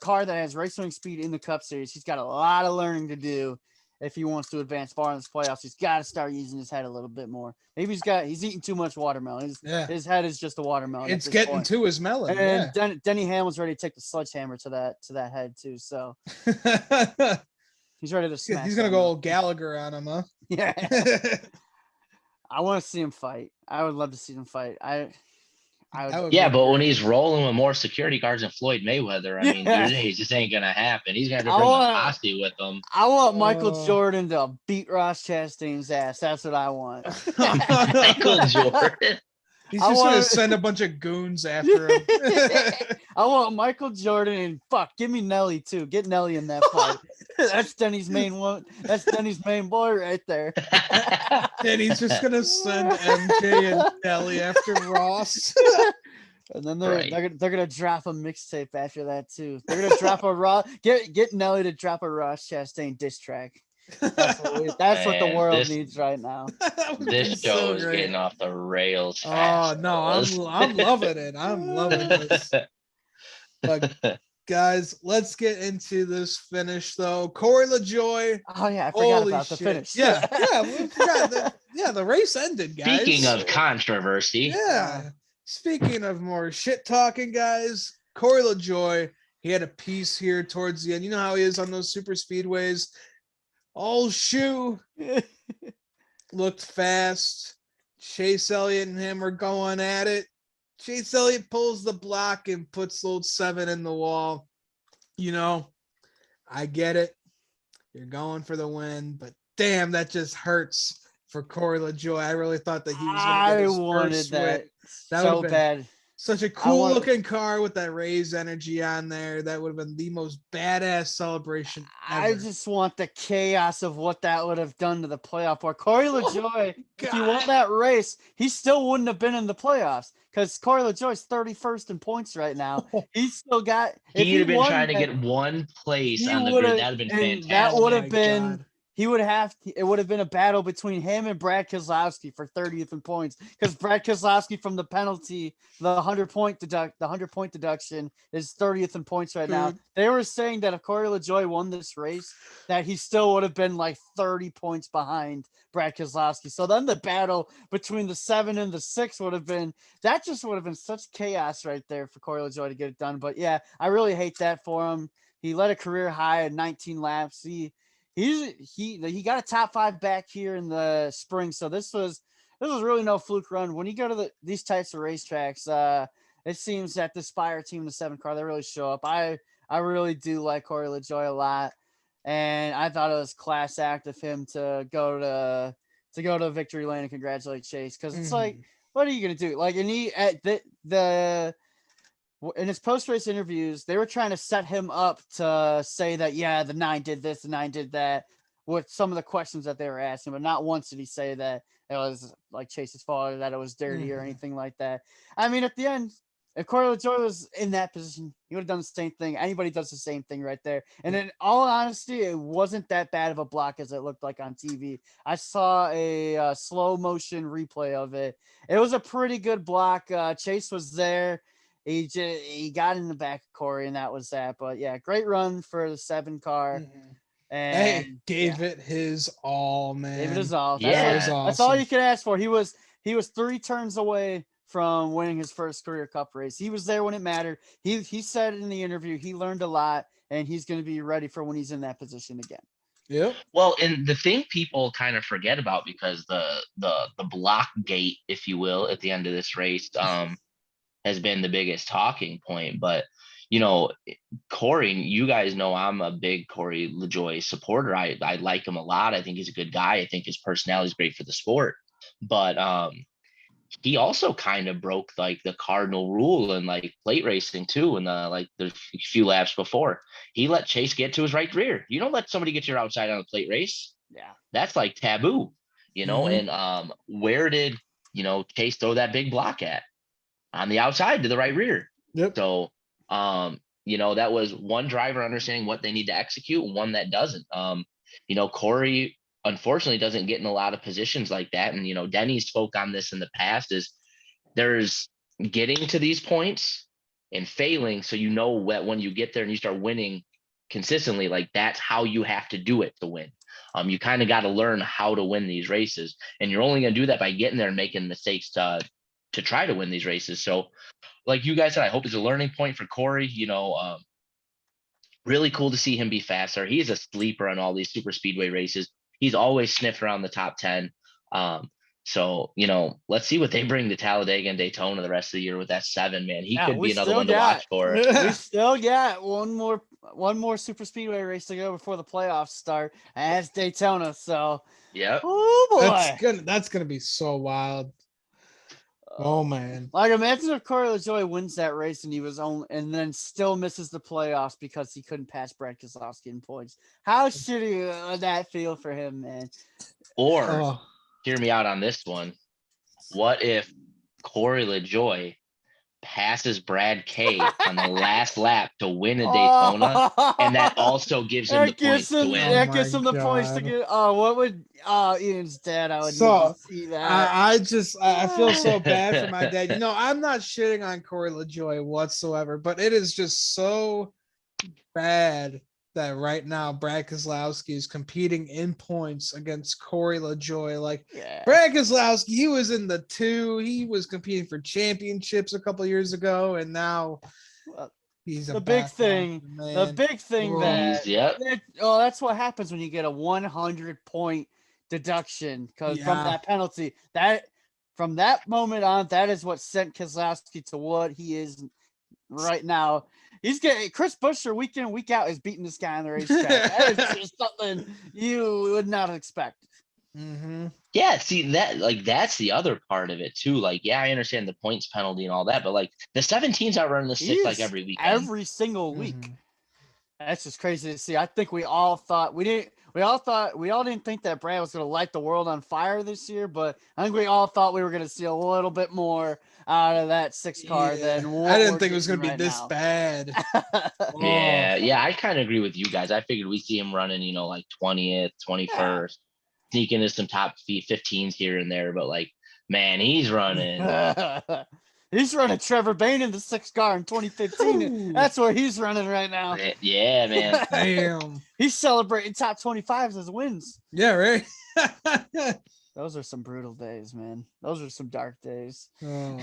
car that has race winning speed in the Cup Series. He's got a lot of learning to do if he wants to advance far in this playoffs. He's got to start using his head a little bit more. Maybe he's eating too much watermelon. His head is just a watermelon. It's getting point. To his melon. And Denny Hamlin's ready to take the sledgehammer to that head too. So he's ready to smash. He's gonna go Gallagher on him, huh? Yeah. I want to see him fight. I would love to see him fight. But when he's rolling with more security guards than Floyd Mayweather, I mean, it just ain't gonna happen. He's gonna have to bring a posse with him. I want Michael Jordan to beat Ross Chastain's ass. That's what I want. Michael Jordan. He's just gonna send a bunch of goons after him. I want Michael Jordan and give me Nelly too. Get Nelly in that fight. That's Denny's main one. That's Denny's main boy right there. Denny's just gonna send MJ and Nelly after Ross. And then they're gonna drop a mixtape after that too. They're gonna drop a get Nelly to drop a Ross Chastain diss track. That's what the world needs right now. This show is getting off the rails. Oh no, I'm loving it. I'm loving this. But guys, let's get into this finish though. Corey LaJoie. Oh yeah, I forgot about the finish. Yeah, we forgot the race ended, guys. Speaking of controversy. Yeah. Speaking of more shit talking, guys, Corey LaJoie, he had a piece here towards the end. You know how he is on those super speedways. All shoe looked fast. Chase Elliott and him are going at it. Chase Elliott pulls the block and puts old 7 in the wall. You know, I get it. You're going for the win, but damn, that just hurts for Corey LaJoie. I really thought that he was going to get his first win. That so bad. Such a cool looking car with that Rays energy on there. That would have been the most badass celebration ever. I just want the chaos of what that would have done to the playoff. Or Corey LaJoie, if you won that race, he still wouldn't have been in the playoffs because Corey LaJoie's 31st in points right now. He's still got. He'd have been trying to get one place on the grid. That'd have been fantastic. That would have been. God. It would have been a battle between him and Brad Keselowski for 30th in points because Brad Keselowski from the penalty, the 100-point deduction is 30th in points right now. They were saying that if Corey LaJoie won this race, that he still would have been like 30 points behind Brad Keselowski. So then the battle between the 7 and the 6 would have been such chaos right there for Corey LaJoie to get it done. But yeah, I really hate that for him. He led a career high at 19 laps. He got a top 5 back here in the spring, so this was really no fluke run. When you go to these types of racetracks, it seems that the Spire team, the 7 car, they really show up. I really do like Corey LaJoie a lot, and I thought it was class act of him to go to victory lane and congratulate Chase because it's like, what are you gonna do? Like, and he at in his post-race interviews, they were trying to set him up to say that, yeah, the 9 did this, the 9 did that, with some of the questions that they were asking, but not once did he say that it was like Chase's fault or that it was dirty or anything like that. I mean, at the end, if Corey LaJoie was in that position, he would have done the same thing. Anybody does the same thing right there. And in all honesty, it wasn't that bad of a block as it looked like on TV. I saw a slow motion replay of it. It was a pretty good block. Chase was there. He got in the back of Corey, and that was that. But yeah, great run for the 7 car. And gave it his all, man. Gave it his all. Awesome. That's all you could ask for. He was 3 turns away from winning his first career Cup race. He was there when it mattered. He said in the interview he learned a lot, and he's going to be ready for when he's in that position again. Yeah. Well, and the thing people kind of forget about, because the block gate, if you will, at the end of this race, has been the biggest talking point. But, you know, Corey, you guys know I'm a big Corey LaJoie supporter. I like him a lot. I think he's a good guy. I think his personality is great for the sport. But he also kind of broke like the cardinal rule in like plate racing too. And the few laps before, he let Chase get to his right rear. You don't let somebody get your outside on a plate race. Yeah. That's like taboo, you know? And where did, Chase throw that big block at? On the outside to the right rear. Yep. So that was one driver understanding what they need to execute and one that doesn't. Corey unfortunately doesn't get in a lot of positions like that. And, Denny spoke on this in the past is there's getting to these points and failing. So when you get there and you start winning consistently, like that's how you have to do it to win. You kind of got to learn how to win these races, and you're only going to do that by getting there and making mistakes to try to win these races. So like you guys said, I hope it's a learning point for Corey, really cool to see him be faster. He's a sleeper on all these super speedway races. He's always sniffed around the top 10. So, let's see what they bring to Talladega and Daytona the rest of the year with that 7, man. He could be another one to watch for. We still got one more super speedway race to go before the playoffs start, and it's Daytona. So, yeah. Oh boy. That's gonna be so wild. Oh man. Like imagine if Corey LaJoie wins that race and then still misses the playoffs because he couldn't pass Brad Keselowski in points. How shitty would that feel for him, man? Or hear me out on this one. What if Corey LaJoie passes Brad K on the last lap to win a Daytona, and that also gives him the points to win? That gives him the points to get. Ian's dad? I would need to see that. I feel so bad for my dad. I'm not shitting on Corey LaJoie whatsoever, but it is just so bad that right now Brad Keselowski is competing in points against Corey LaJoie. Brad Keselowski, he was in the 2. He was competing for championships a couple years ago, and now he's the big thing. The big thing that's what happens when you get a 100-point deduction from that penalty. From that moment on, that is what sent Keselowski to what he is right now. He's getting Chris Buescher week in, week out is beating this guy on the racetrack. That is just something you would not expect. Mm-hmm. Yeah, see that's the other part of it too. I understand the points penalty and all that, but the 17's out running the 6 every weekend, every single week. Mm-hmm. That's just crazy to see. I think we all didn't think that Brad was going to light the world on fire this year, but I think we all thought we were going to see a little bit more out of that 6 car than what I didn't think it was going to be this bad. Yeah, I kind of agree with you guys. I figured we'd see him running, 20th, 21st, sneak into some top 15s here and there, but man, he's running. He's running Trevor Bayne in the 6 car in 2015. That's where he's running right now. Yeah, man. Damn. He's celebrating top 25s as wins. Yeah, right. Those are some brutal days, man. Those are some dark days. Oh.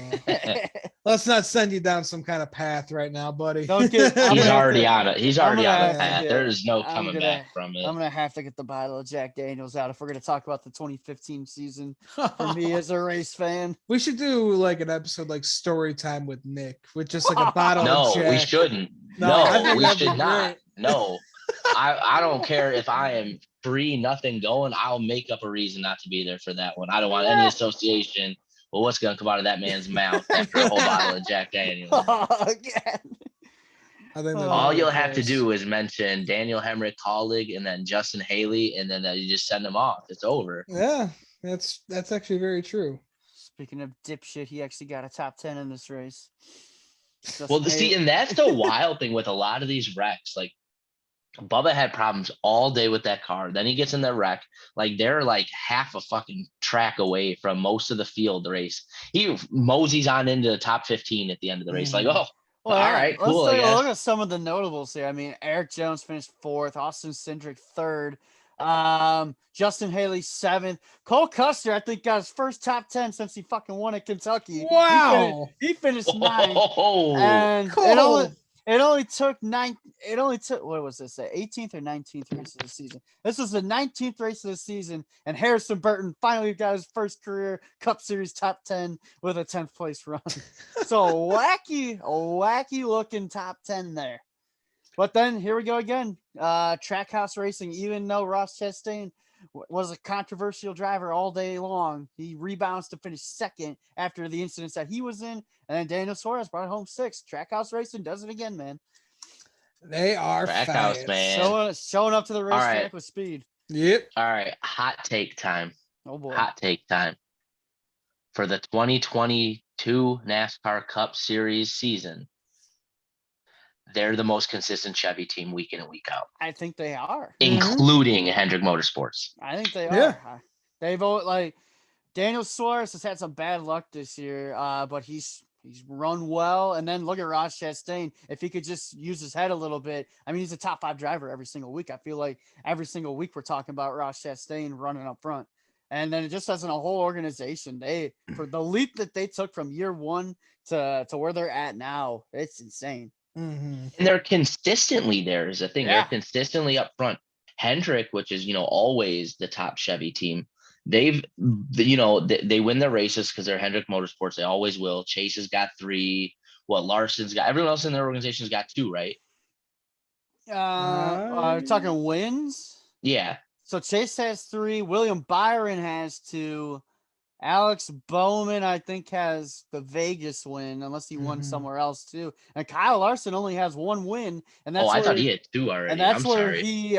Let's not send you down some kind of path right now, buddy. He's already on it. He's already on a path. There's no coming back from it. I'm going to have to get the bottle of Jack Daniels out if we're going to talk about the 2015 season for me as a race fan. We should do an episode story time with Nick with just a bottle of Jack. No, we shouldn't. No, we should not. No. I don't care if I am free, nothing going. I'll make up a reason not to be there for that one. I don't want any association with what's going to come out of that man's mouth after a whole bottle of Jack Daniels. Again. All you'll have to do is mention Daniel Hemrick, colleague, and then Justin Haley, and then you just send them off. It's over. Yeah, that's actually very true. Speaking of dipshit, he actually got a top 10 in this race. See, and that's the wild thing with a lot of these wrecks. Bubba had problems all day with that car. Then he gets in the wreck. They're half a fucking track away from most of the field race. He moseys on into the top 15 at the end of the race. All right, cool. Let's take a look at some of the notables here. I mean, Eric Jones finished 4th, Austin Cindric 3rd, Justin Haley 7th, Cole Custer I think got his first top 10 since he fucking won at Kentucky. Wow, he finished 9th, and cool. It only took what was this, 18th or 19th race of the season? This was the 19th race of the season, and Harrison Burton finally got his first career Cup Series top 10 with a 10th place run. So wacky looking top 10 there. But then here we go again. Trackhouse racing, even though Ross Chastain was a controversial driver all day long, he rebounds to finish 2nd after the incidents that he was in, and then Daniel Suarez brought home 6th. Trackhouse racing does it again, man. They are Trackhouse, man. Showing up to the racetrack with speed. Yep. All right, hot take time. Oh boy. Hot take time. For the 2022 NASCAR Cup Series season, they're the most consistent Chevy team week in and week out, I think they are. including Hendrick Motorsports. I think they Yeah. are. They've like Daniel Suarez has had some bad luck this year, but he's run well. And then look at Ross Chastain. If he could just use his head a little bit, I mean, he's a top 5 driver every single week. I feel like every single week we're talking about Ross Chastain running up front. And then it just as in a whole organization, for the leap that they took from year 1 to where they're at now, it's insane. And they're consistently there is the thing. Yeah. They're consistently up front. Hendrick, which is, always the top Chevy team, they win their races because they're Hendrick Motorsports. They always will. Chase has got 3. Larson's got, everyone else in their organization's got 2, right? Talking wins. Yeah. So Chase has 3. William Byron has 2. Alex Bowman, I think, has the Vegas win, unless he won somewhere else too. And Kyle Larson only has 1 win, and that's I thought he had 2 already. And that's I'm where sorry.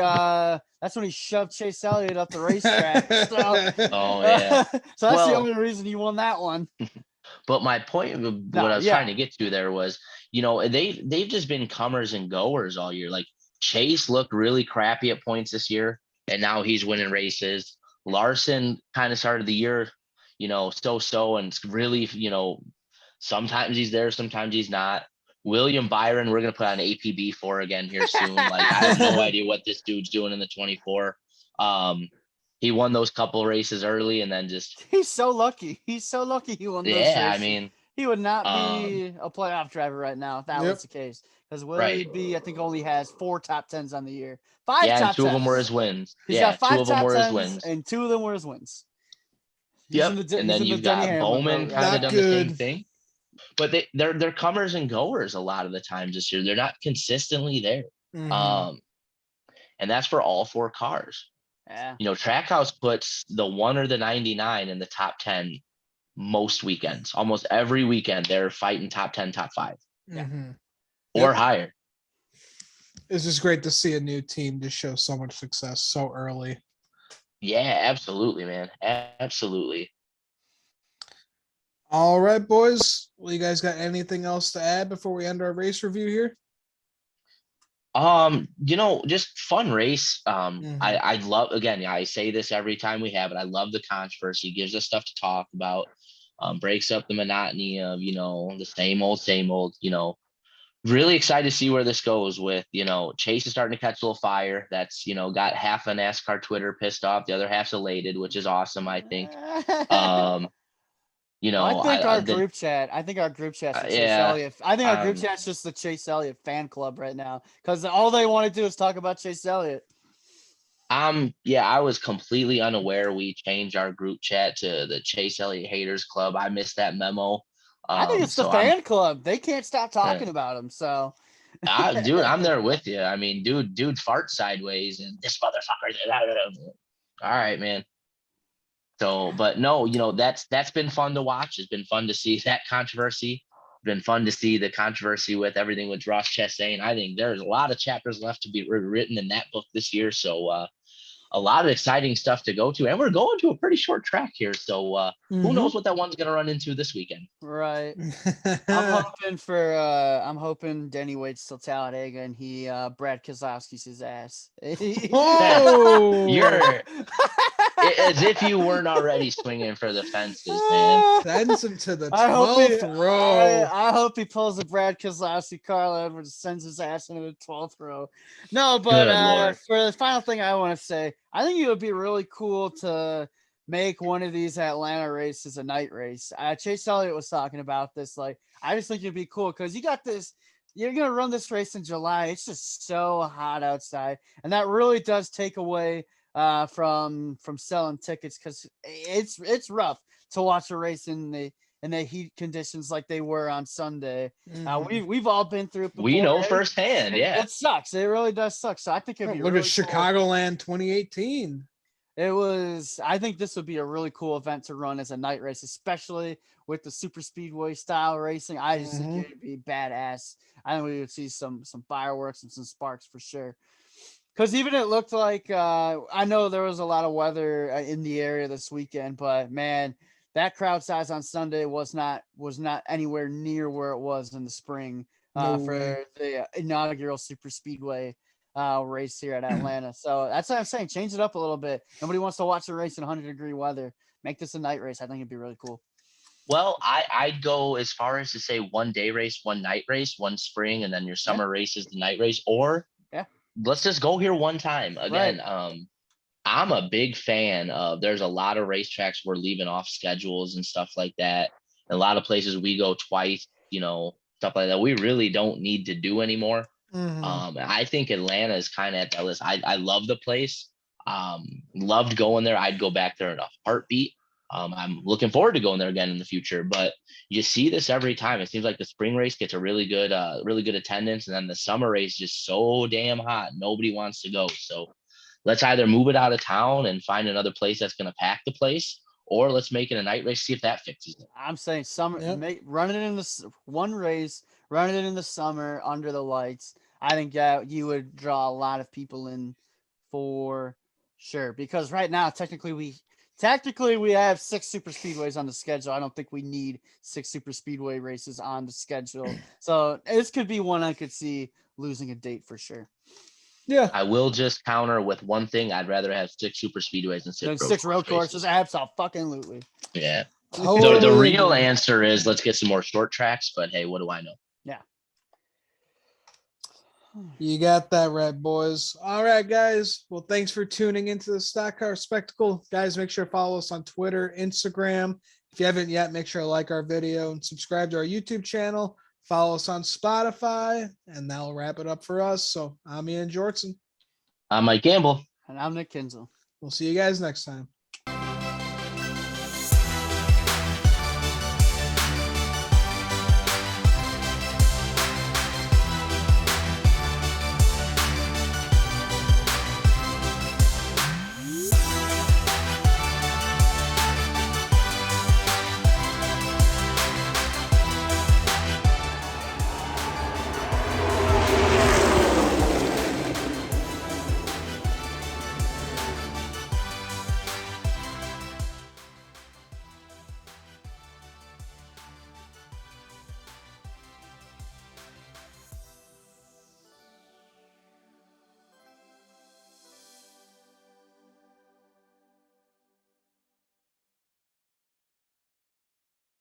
that's when he shoved Chase Elliott up the racetrack. So, yeah. So that's the only reason he won that one. But my point, what I was trying to get to there was, they've just been comers and goers all year. Like Chase looked really crappy at points this year, and now he's winning races. Larson kind of started the year, so, and it's really, sometimes he's there, sometimes he's not. William Byron, we're going to put on APB 4 again here soon. Like, I have no idea what this dude's doing in the 24. He won those couple races early and then just. He's so lucky. He's so lucky he won those races. I mean. He would not be a playoff driver right now if that was the case. Because Willie B, I think, only has 4 top 10s on the year. 5 top 10s. And 2 of them were his wins. He's got 5 top 10s, and 2 of them were his wins. And then you've got Bowman kind of done the same thing. But they're comers and goers a lot of the times this year. They're not consistently there. And that's for all 4 cars. Yeah. Trackhouse puts the 1 or the 99 in the top 10 most weekends. Almost every weekend they're fighting top 10, top 5. Or higher. It's just great to see a new team just show so much success so early. Yeah, absolutely, man. Absolutely. All right, boys. Well, you guys got anything else to add before we end our race review here? Just fun race. I love, again, I say this every time we have it. I love the controversy. Gives us stuff to talk about. Breaks up the monotony of, the same old, really excited to see where this goes with, Chase is starting to catch a little fire. That's, got half of NASCAR Twitter pissed off. The other half's elated, which is awesome, I think. I think our group chat's the Chase Elliott. I think our group chat's just the Chase Elliott fan club right now because all they want to do is talk about Chase Elliott. I was completely unaware we changed our group chat to the Chase Elliott Haters Club. I missed that memo. I think it's the fan club. They can't stop talking about him. So, dude, I'm there with you. I mean, dude farts sideways and this motherfucker. All right, man. So, but no, that's been fun to watch. It's been fun to see that controversy. It's been fun to see the controversy with everything with Ross Chastain. I think there's a lot of chapters left to be written in that book this year. So, a lot of exciting stuff to go to, and we're going to a pretty short track here. So, who knows what that one's going to run into this weekend? Right. I'm hoping Denny waits till Talladega and he Brad Keselowski's his ass. You're as if you weren't already swinging for the fences, man. Sends him to the 12th row. I hope he pulls a Brad Keselowski, Carl Edwards, sends his ass into the 12th row. No, but for the final thing I want to say, I think it would be really cool to make one of these Atlanta races a night race. Chase Elliott was talking about this. Like, I just think it'd be cool because you got this. You're gonna run this race in July. It's just so hot outside, and that really does take away from selling tickets because it's rough to watch a race in the heat conditions like they were on Sunday. We've all been through it before. We know firsthand. Yeah, it sucks. It really does suck. So I think it'd be look really at cool. Chicagoland 2018. I think this would be a really cool event to run as a night race, especially with the super speedway style racing. I just think it'd be badass. I think we would see some fireworks and some sparks for sure. Because even it looked like I know there was a lot of weather in the area this weekend, but man, that crowd size on Sunday was not anywhere near where it was in the spring No for way. the inaugural super speedway race here at Atlanta. So that's what I'm saying. Change it up a little bit. Nobody wants to watch a race in 100-degree weather. Make this a night race. I think it'd be really cool. Well, I'd go as far as to say 1 day race, 1 night race, 1 spring, and then your summer race is the night race. Or let's just go here 1 time again. Right. I'm a big fan of. There's a lot of racetracks we're leaving off schedules and stuff like that. And a lot of places we go twice, stuff like that. We really don't need to do anymore. I think Atlanta is kind of at that list. I love the place. Loved going there. I'd go back there in a heartbeat. I'm looking forward to going there again in the future, but you see this every time. It seems like the spring race gets a really good attendance, and then the summer race is just so damn hot. Nobody wants to go. So let's either move it out of town and find another place that's going to pack the place, or let's make it a night race, see if that fixes it. I'm saying summer, running it in the one race, running it in the summer under the lights. I think you would draw a lot of people in for sure. Because right now, technically we have 6 super speedways on the schedule. I don't think we need 6 super speedway races on the schedule. So this could be one I could see losing a date for sure. Yeah. I will just counter with one thing. I'd rather have 6 super speedways than 6 road courses. Absolutely. Yeah. Totally The real agree. answer is let's get some more short tracks, but hey, what do I know? Yeah. You got that right, boys. All right, guys. Well, thanks for tuning into the Stock Car Spectacle. Guys, make sure to follow us on Twitter, Instagram. If you haven't yet, make sure to like our video and subscribe to our YouTube channel. Follow us on Spotify, and that'll wrap it up for us. So I'm Ian Jortson. I'm Mike Gamble. And I'm Nick Kinzel. We'll see you guys next time.